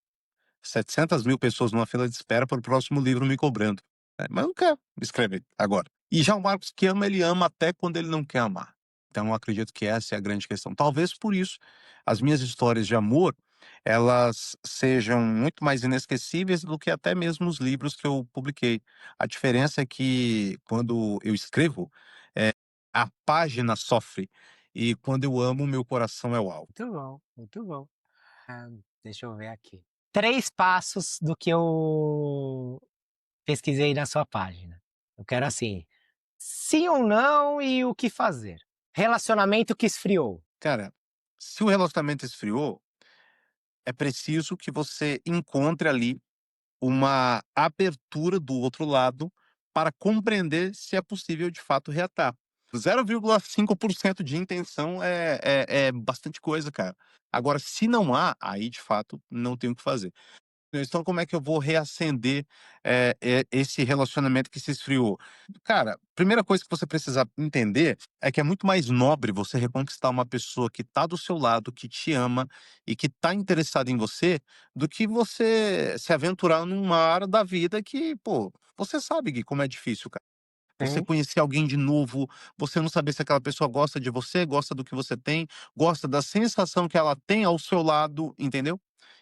Speaker 2: 700.000 pessoas numa fila de espera para o próximo livro me cobrando. Mas eu não quero escrever agora. E já o Marcos que ama, ele ama até quando ele não quer amar. Então eu acredito que essa é a grande questão. Talvez por isso as minhas histórias de amor, elas sejam muito mais inesquecíveis do que até mesmo os livros que eu publiquei. A diferença é que quando eu escrevo, a página sofre e quando eu amo, meu coração é o alvo.
Speaker 1: Muito bom, muito bom. Ah, deixa eu ver aqui. 3 passos do que eu pesquisei na sua página. Eu quero assim, sim ou não e o que fazer. Relacionamento que esfriou.
Speaker 2: Cara, se o relacionamento esfriou, é preciso que você encontre ali uma abertura do outro lado para compreender se é possível de fato reatar. 0,5% de intenção é bastante coisa, cara. Agora, se não há, aí de fato não tem o que fazer. Então, como é que eu vou reacender, esse relacionamento que se esfriou? Cara, primeira coisa que você precisa entender é que é muito mais nobre você reconquistar uma pessoa que tá do seu lado, que te ama e que tá interessada em você, do que você se aventurar num mar da vida que, pô, você sabe, Gui, como é difícil, cara. Você
Speaker 1: Sim.
Speaker 2: conhecer alguém de novo, você não saber se aquela pessoa gosta de você, gosta do que você tem, gosta da sensação que ela tem ao seu lado, entendeu?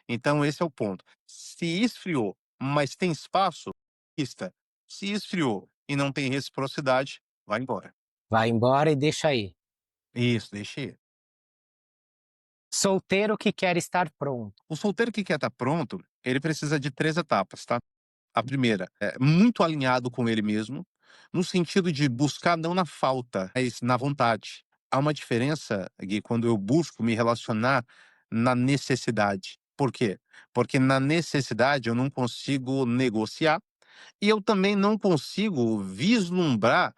Speaker 2: Então esse é o ponto. Se esfriou, mas tem espaço, invista. Se esfriou e não tem reciprocidade, vai embora.
Speaker 1: Vai embora e deixa aí.
Speaker 2: Isso, deixa ir.
Speaker 1: Solteiro que quer estar pronto.
Speaker 2: O solteiro que quer estar pronto, ele precisa de 3 etapas, tá? A primeira, é muito alinhado com ele mesmo, no sentido de buscar não na falta, mas na vontade. Há uma diferença, Gui, quando eu busco me relacionar na necessidade. Por quê? Porque na necessidade eu não consigo negociar e eu também não consigo vislumbrar,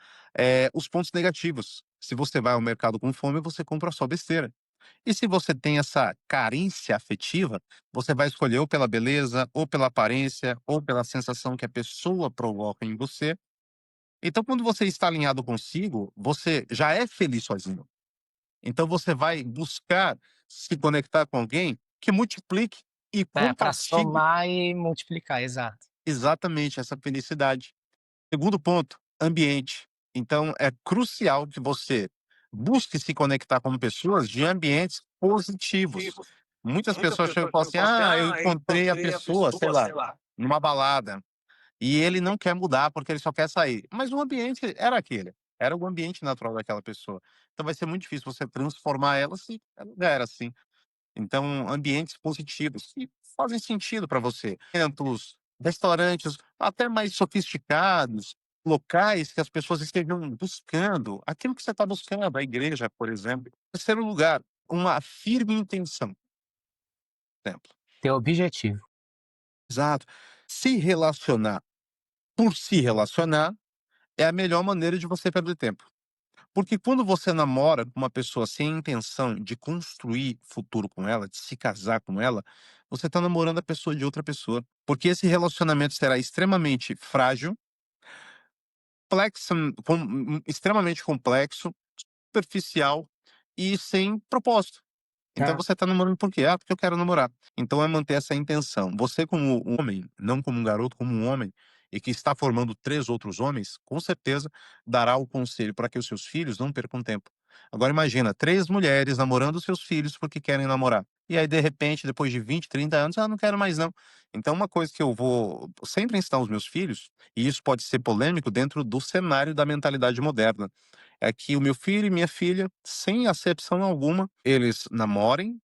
Speaker 2: os pontos negativos. Se você vai ao mercado com fome, você compra só besteira. E se você tem essa carência afetiva, você vai escolher ou pela beleza, ou pela aparência, ou pela sensação que a pessoa provoca em você. Então, quando você está alinhado consigo, você já é feliz sozinho. Então, você vai buscar se conectar com alguém que multiplique e
Speaker 1: É, para
Speaker 2: compartilhe
Speaker 1: somar e multiplicar, exato.
Speaker 2: exatamente essa felicidade. Segundo ponto, ambiente. Então, é crucial que você busque se conectar com pessoas de ambientes positivos. Muitas pessoas chegam e falam assim: "Ah, eu encontrei a pessoa, sei lá, numa balada, e ele não quer mudar porque ele só quer sair". Mas o ambiente era aquele, era o ambiente natural daquela pessoa. Então vai ser muito difícil você transformar ela se ela já era assim. Então, ambientes positivos que fazem sentido para você. Eventos, restaurantes, até mais sofisticados, locais que as pessoas estejam buscando aquilo que você está buscando, a igreja, por exemplo. Terceiro lugar, uma firme intenção, por exemplo.
Speaker 1: Ter objetivo.
Speaker 2: Exato. Se relacionar por se relacionar é a melhor maneira de você perder tempo. Porque quando você namora com uma pessoa sem intenção de construir futuro com ela, de se casar com ela, você está namorando a pessoa de outra pessoa. Porque esse relacionamento será extremamente frágil, extremamente complexo, superficial e sem propósito. Então
Speaker 1: É.
Speaker 2: você tá namorando por quê? "Ah, porque eu quero namorar". Então é manter essa intenção. Você como um homem, não como um garoto, como um homem, e que está formando 3 outros homens, com certeza dará o conselho para que os seus filhos não percam tempo. Agora imagina, 3 mulheres namorando os seus filhos porque querem namorar. E aí de repente, depois de 20, 30 anos: "Ah, não quero mais não". Então uma coisa que eu vou sempre ensinar aos meus filhos, e isso pode ser polêmico dentro do cenário da mentalidade moderna, é que o meu filho e minha filha, sem acepção alguma, eles namorem,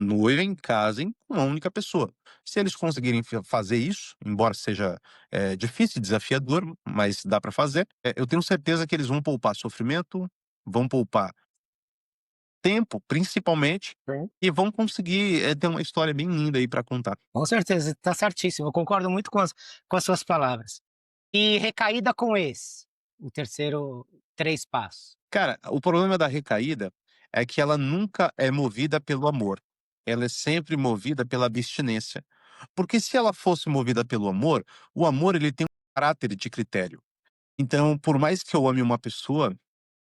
Speaker 2: noivem, casem com uma única pessoa. Se eles conseguirem fazer isso, embora seja, difícil e desafiador, mas dá para fazer, eu tenho certeza que eles vão poupar sofrimento, vão poupar tempo, principalmente,
Speaker 1: Sim.
Speaker 2: e vão conseguir, ter uma história bem linda aí para contar.
Speaker 1: Com certeza, está certíssimo. Eu concordo muito com as suas palavras. E recaída com ex, o terceiro 3 passos.
Speaker 2: Cara, o problema da recaída é que ela nunca é movida pelo amor. Ela é sempre movida pela abstinência. Porque se ela fosse movida pelo amor, o amor ele tem um caráter de critério. Então, por mais que eu ame uma pessoa,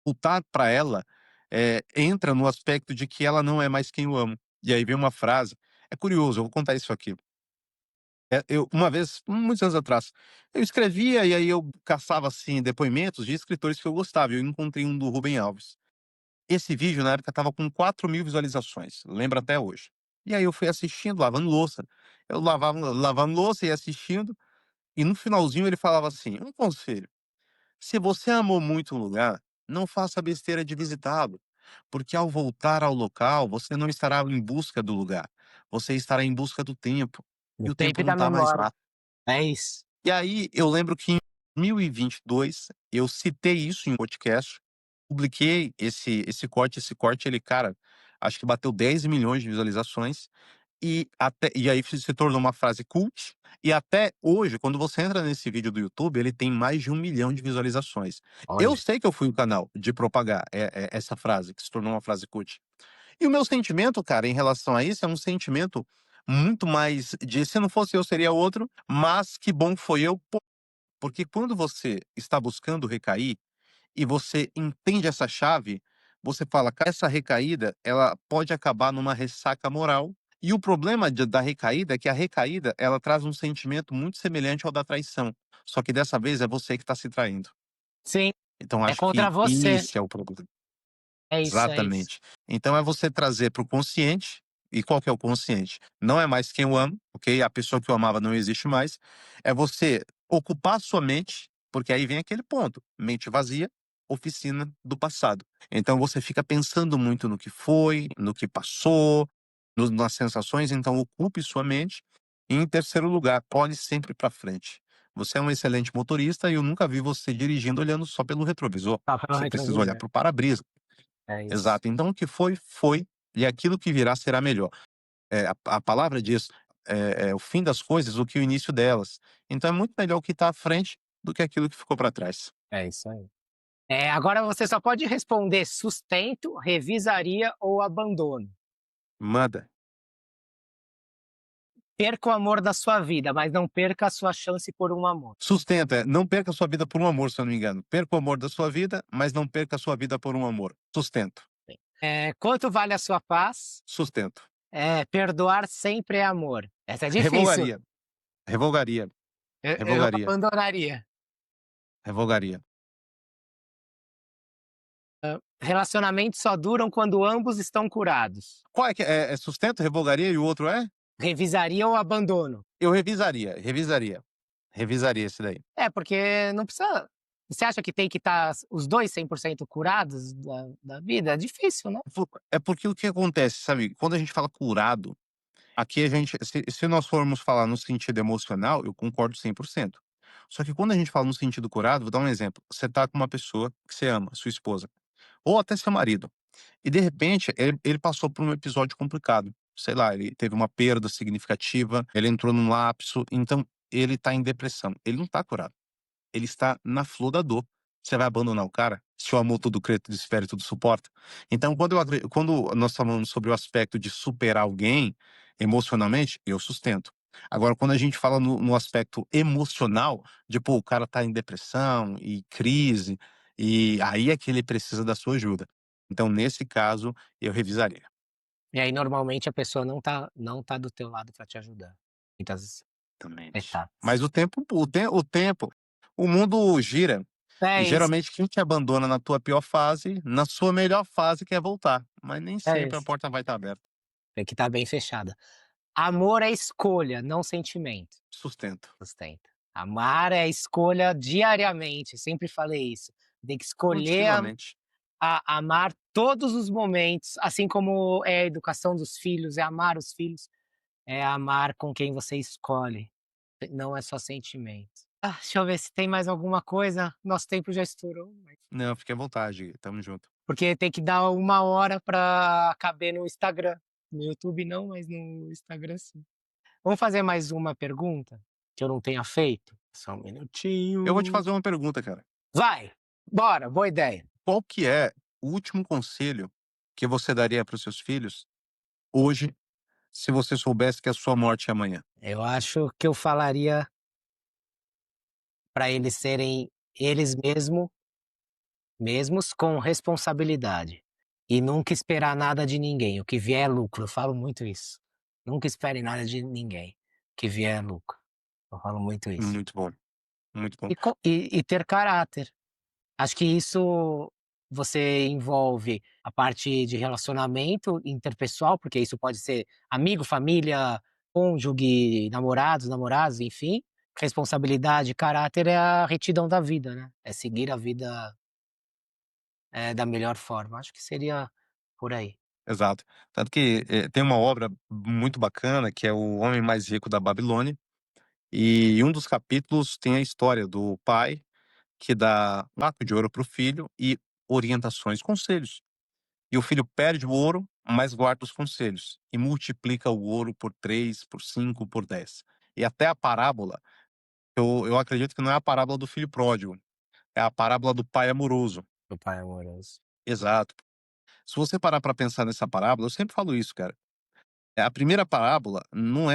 Speaker 2: voltar para ela, entra no aspecto de que ela não é mais quem eu amo. E aí vem uma frase, é curioso, eu vou contar isso aqui. Eu uma vez, muitos anos atrás, eu escrevia e aí eu caçava, assim, depoimentos de escritores que eu gostava, e eu encontrei um do Rubem Alves. Esse vídeo na época estava com 4.000 visualizações, lembro até hoje. E aí eu fui assistindo, lavando louça. Eu lavando louça e assistindo, e no finalzinho ele falava assim: "Um conselho, se você amou muito um lugar, não faça a besteira de visitá-lo, porque ao voltar ao local, você não estará em busca do lugar, você estará em busca do tempo,
Speaker 1: No
Speaker 2: e o
Speaker 1: tempo
Speaker 2: tempo não
Speaker 1: da
Speaker 2: está mais
Speaker 1: memória.
Speaker 2: lá".
Speaker 1: É isso.
Speaker 2: E aí eu lembro que em 2022 eu citei isso em um podcast, publiquei esse corte ele, cara, acho que bateu 10 milhões de visualizações, e aí se tornou uma frase cult, e até hoje, quando você entra nesse vídeo do YouTube, ele tem mais de 1 milhão de visualizações. Eu
Speaker 1: Olha.
Speaker 2: sei que eu fui o canal de propagar, essa frase, que se tornou uma frase cult. E o meu sentimento, cara, em relação a isso, é um sentimento muito mais de se não fosse eu, seria outro, mas que bom que foi eu, porque quando você está buscando recair, e você entende essa chave, você fala: "Cara, essa recaída, ela pode acabar numa ressaca moral". E o problema da recaída é que a recaída, ela traz um sentimento muito semelhante ao da traição, só que dessa vez é você que está se traindo.
Speaker 1: Sim,
Speaker 2: Então
Speaker 1: é
Speaker 2: acho
Speaker 1: contra
Speaker 2: que
Speaker 1: você.
Speaker 2: esse é o problema.
Speaker 1: É isso, é isso.
Speaker 2: Exatamente. Então é você trazer para o consciente, e qual que é o consciente? Não é mais quem eu amo, ok? A pessoa que eu amava não existe mais. É você ocupar a sua mente, porque aí vem aquele ponto: mente vazia, oficina do passado. Então você fica pensando muito no que foi, no que passou, nas sensações, então ocupe sua mente. E em terceiro lugar, olhe sempre para frente. Você é um excelente motorista e eu nunca vi você dirigindo olhando só pelo retrovisor.
Speaker 1: Tá pelo
Speaker 2: Você precisa olhar
Speaker 1: retrovisor.
Speaker 2: para o para-brisa.
Speaker 1: É isso.
Speaker 2: Exato. Então o que foi, foi, e aquilo que virá será melhor. A palavra diz, o fim das coisas, o que o início delas. Então é muito melhor o que está à frente do que aquilo que ficou para trás.
Speaker 1: É isso aí. Agora você só pode responder sustento, revisaria ou abandono.
Speaker 2: Manda.
Speaker 1: Perca o amor da sua vida, mas não perca a sua chance por um amor.
Speaker 2: Sustenta, não perca a sua vida por um amor, se eu não me engano. Perca o amor da sua vida, mas não perca a sua vida por um amor. Sustento,
Speaker 1: Quanto vale a sua paz?
Speaker 2: sustento.
Speaker 1: Perdoar sempre é amor. Essa é difícil.
Speaker 2: Revogaria, revogaria,
Speaker 1: Eu
Speaker 2: revogaria,
Speaker 1: abandonaria.
Speaker 2: revogaria.
Speaker 1: Relacionamentos só duram quando ambos estão curados.
Speaker 2: Qual é que é sustento, revogaria e o outro é?
Speaker 1: Revisaria ou abandono?
Speaker 2: Eu revisaria, revisaria. Revisaria esse daí.
Speaker 1: Porque não precisa. Você acha que tem que estar os dois 100% curados da vida? É difícil, né?
Speaker 2: É porque o que acontece, sabe, quando a gente fala curado, aqui a gente se nós formos falar no sentido emocional, eu concordo 100%. Só que quando a gente fala no sentido curado, vou dar um exemplo, você tá com uma pessoa que você ama, sua esposa, ou até seu marido, e de repente ele passou por um episódio complicado, sei lá, ele teve uma perda significativa, ele entrou num lapso, então ele tá em depressão, ele não tá curado. Ele está na flor da dor. Você vai abandonar o cara? Se o amor tudo crê, tudo espera e tudo suporta? Então, quando nós falamos sobre o aspecto de superar alguém emocionalmente, eu sustento. Agora, quando a gente fala no aspecto emocional, de pô, o cara tá em depressão e crise, e aí é que ele precisa da sua ajuda. Então, nesse caso, eu revisaria.
Speaker 1: E aí, normalmente, a pessoa não tá do teu lado para te ajudar. Muitas
Speaker 2: Exatamente.
Speaker 1: etapas.
Speaker 2: Mas o mundo gira.
Speaker 1: É
Speaker 2: E
Speaker 1: isso,
Speaker 2: geralmente quem te abandona na tua pior fase, na sua melhor fase quer voltar, mas nem
Speaker 1: é
Speaker 2: sempre a
Speaker 1: isso.
Speaker 2: porta vai estar aberta.
Speaker 1: Tem que estar bem fechada. Amor é escolha, não sentimento.
Speaker 2: Sustento.
Speaker 1: Sustenta. Amar é escolha diariamente, sempre falei isso. Tem que escolher
Speaker 2: Continuamente.
Speaker 1: amar todos os momentos, assim como é a educação dos filhos, é amar os filhos, é amar com quem você escolhe, não é só sentimento. Deixa eu ver se tem mais alguma coisa, nosso tempo já estourou,
Speaker 2: Não, fique à vontade, tamo junto.
Speaker 1: porque tem que dar 1 hora para caber no Instagram. No YouTube não, mas no Instagram sim. Vamos fazer mais uma pergunta, que eu não tenha feito? Só um
Speaker 2: Eu vou te
Speaker 1: minutinho.
Speaker 2: fazer uma pergunta, cara.
Speaker 1: Vai, bora, boa ideia.
Speaker 2: Qual que é o último conselho que você daria para os seus filhos hoje, se você soubesse que a sua morte é amanhã?
Speaker 1: Eu acho que eu falaria para eles serem eles mesmos com responsabilidade, e nunca esperar nada de ninguém, o que vier é lucro, eu falo muito isso. Nunca espere nada de ninguém, o que vier é lucro, eu falo muito isso.
Speaker 2: Muito bom, muito bom.
Speaker 1: E ter caráter, acho que isso você envolve a parte de relacionamento interpessoal, porque isso pode ser amigo, família, cônjuge, namorados, enfim. Responsabilidade, caráter é a retidão da vida, né, é seguir a vida, da melhor forma. Acho que seria por aí.
Speaker 2: Exato. Tanto que, tem uma obra muito bacana que é O Homem Mais Rico da Babilônia, e um dos capítulos tem a história do pai que dá um prato de ouro para o filho e orientações, conselhos. E o filho perde o ouro, mas guarda os conselhos e multiplica o ouro por 3, por 5, por 10. E até a parábola, eu acredito que não é a parábola do filho pródigo, é a parábola do pai amoroso.
Speaker 1: Meu pai amoroso.
Speaker 2: Exato. Se você parar para pensar nessa parábola, eu sempre falo isso, cara. A primeira parábola não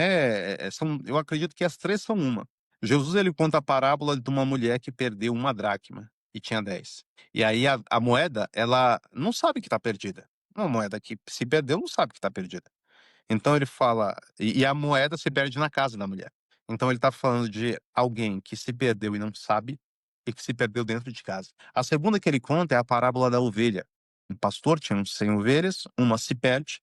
Speaker 2: são, eu acredito que as 3 são uma. Jesus, ele conta a parábola de uma mulher que perdeu uma dracma e tinha 10. E aí a moeda, ela não sabe que está perdida. Uma moeda que se perdeu não sabe que está perdida. Então ele fala e a moeda se perde na casa da mulher. Então ele está falando de alguém que se perdeu e não sabe, e que se perdeu dentro de casa. A segunda que ele conta é a parábola da ovelha. Um pastor tinha uns 100 ovelhas, uma se perde,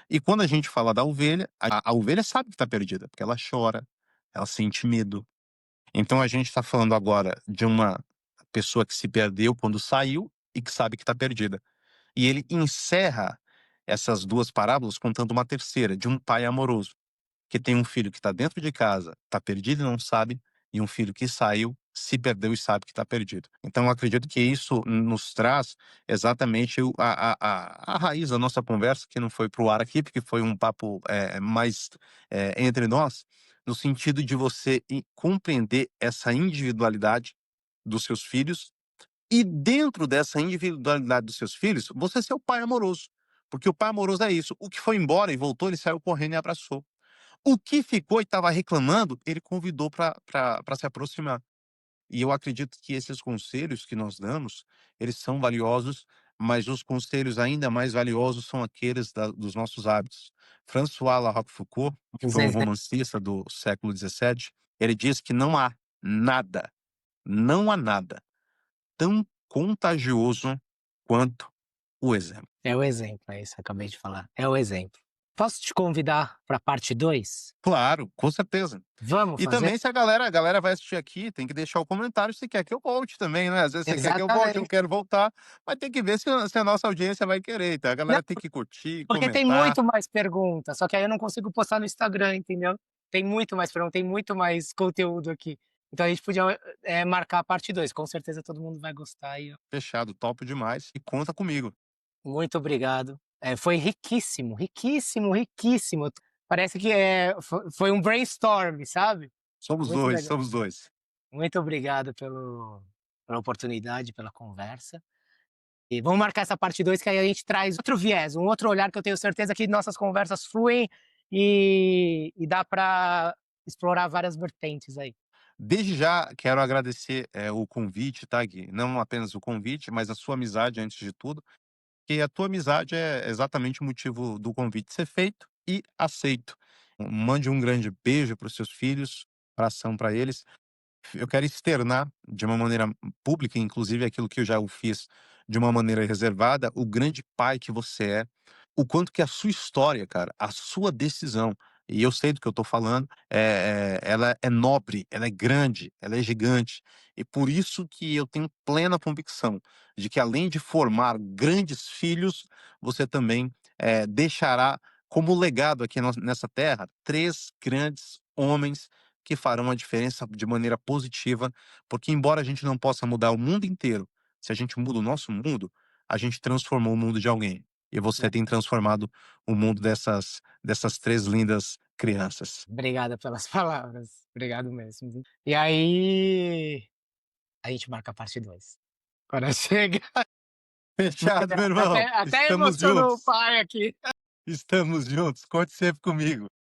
Speaker 2: e quando a gente fala da ovelha, a ovelha sabe que está perdida, porque ela chora, ela sente medo. Então a gente está falando agora de uma pessoa que se perdeu quando saiu e que sabe que está perdida. E ele encerra essas 2 parábolas contando uma terceira, de um pai amoroso, que tem um filho que está dentro de casa, está perdido e não sabe, e um filho que saiu, se perdeu e sabe que está perdido. Então eu acredito que isso nos traz exatamente a raiz da nossa conversa, que não foi para o ar aqui, porque foi um papo, mais, entre nós, no sentido de você compreender essa individualidade dos seus filhos e dentro dessa individualidade dos seus filhos, você ser o pai amoroso. Porque o pai amoroso é isso. O que foi embora e voltou, ele saiu correndo e abraçou. O que ficou e estava reclamando, ele convidou para se aproximar. E eu acredito que esses conselhos que nós damos, eles são valiosos, mas os conselhos ainda mais valiosos são aqueles dos nossos hábitos. François La Rochefoucauld, que
Speaker 1: Os
Speaker 2: foi um
Speaker 1: exemplos.
Speaker 2: romancista do século XVII, ele diz que não há nada, não há nada tão contagioso quanto o exemplo.
Speaker 1: É o exemplo, é isso, acabei de falar, é o exemplo. Posso te convidar para parte 2?
Speaker 2: Claro, com certeza.
Speaker 1: Vamos
Speaker 2: E
Speaker 1: fazer?
Speaker 2: também se a galera vai assistir aqui, tem que deixar o comentário se quer que eu volte também, né. Às vezes você quer que eu volte, eu
Speaker 1: Exatamente.
Speaker 2: quero voltar, mas tem que ver se a nossa audiência vai querer, então a
Speaker 1: Não,
Speaker 2: galera tem que curtir,
Speaker 1: porque tem
Speaker 2: comentar.
Speaker 1: muito mais perguntas, só que aí eu não consigo postar no Instagram, entendeu? Tem muito mais pergunta, tem muito mais conteúdo aqui. Então a gente podia, marcar a parte 2. Com certeza todo mundo vai gostar e
Speaker 2: Fechado, topo demais e conta comigo.
Speaker 1: muito obrigado. Foi riquíssimo, riquíssimo, riquíssimo. Parece que, foi um brainstorm, sabe?
Speaker 2: Somos
Speaker 1: Muito
Speaker 2: 2,
Speaker 1: legal.
Speaker 2: somos 2.
Speaker 1: Muito obrigado pela oportunidade, pela conversa. E vamos marcar essa parte 2 que aí a gente traz outro viés, um outro olhar que eu tenho certeza que nossas conversas fluem e dá para explorar várias vertentes aí.
Speaker 2: Desde já quero agradecer, o convite, tá, Gui, não apenas o convite, mas a sua amizade antes de tudo, que a tua amizade é exatamente o motivo do convite ser feito e aceito. Mande um grande beijo para os seus filhos, abração para eles. Eu quero externar de uma maneira pública, inclusive aquilo que eu já o fiz de uma maneira reservada, o grande pai que você é, o quanto que a sua história, cara, a sua decisão, e eu sei do que eu tô falando, ela é nobre, ela é grande, ela é gigante. E por isso que eu tenho plena convicção de que além de formar grandes filhos, você também deixará como legado aqui nessa terra 3 grandes homens que farão a diferença de maneira positiva, porque embora a gente não possa mudar o mundo inteiro, se a gente muda o nosso mundo, a gente transformou o mundo de alguém. E você tem transformado o mundo dessas 3 lindas crianças.
Speaker 1: Obrigado pelas palavras, obrigado mesmo, viu. E aí, a gente marca a parte 2. Quando chega,
Speaker 2: Fechado, meu
Speaker 1: até
Speaker 2: irmão.
Speaker 1: até
Speaker 2: Estamos
Speaker 1: emocionou o
Speaker 2: juntos.
Speaker 1: pai aqui.
Speaker 2: Estamos juntos. Conte sempre comigo.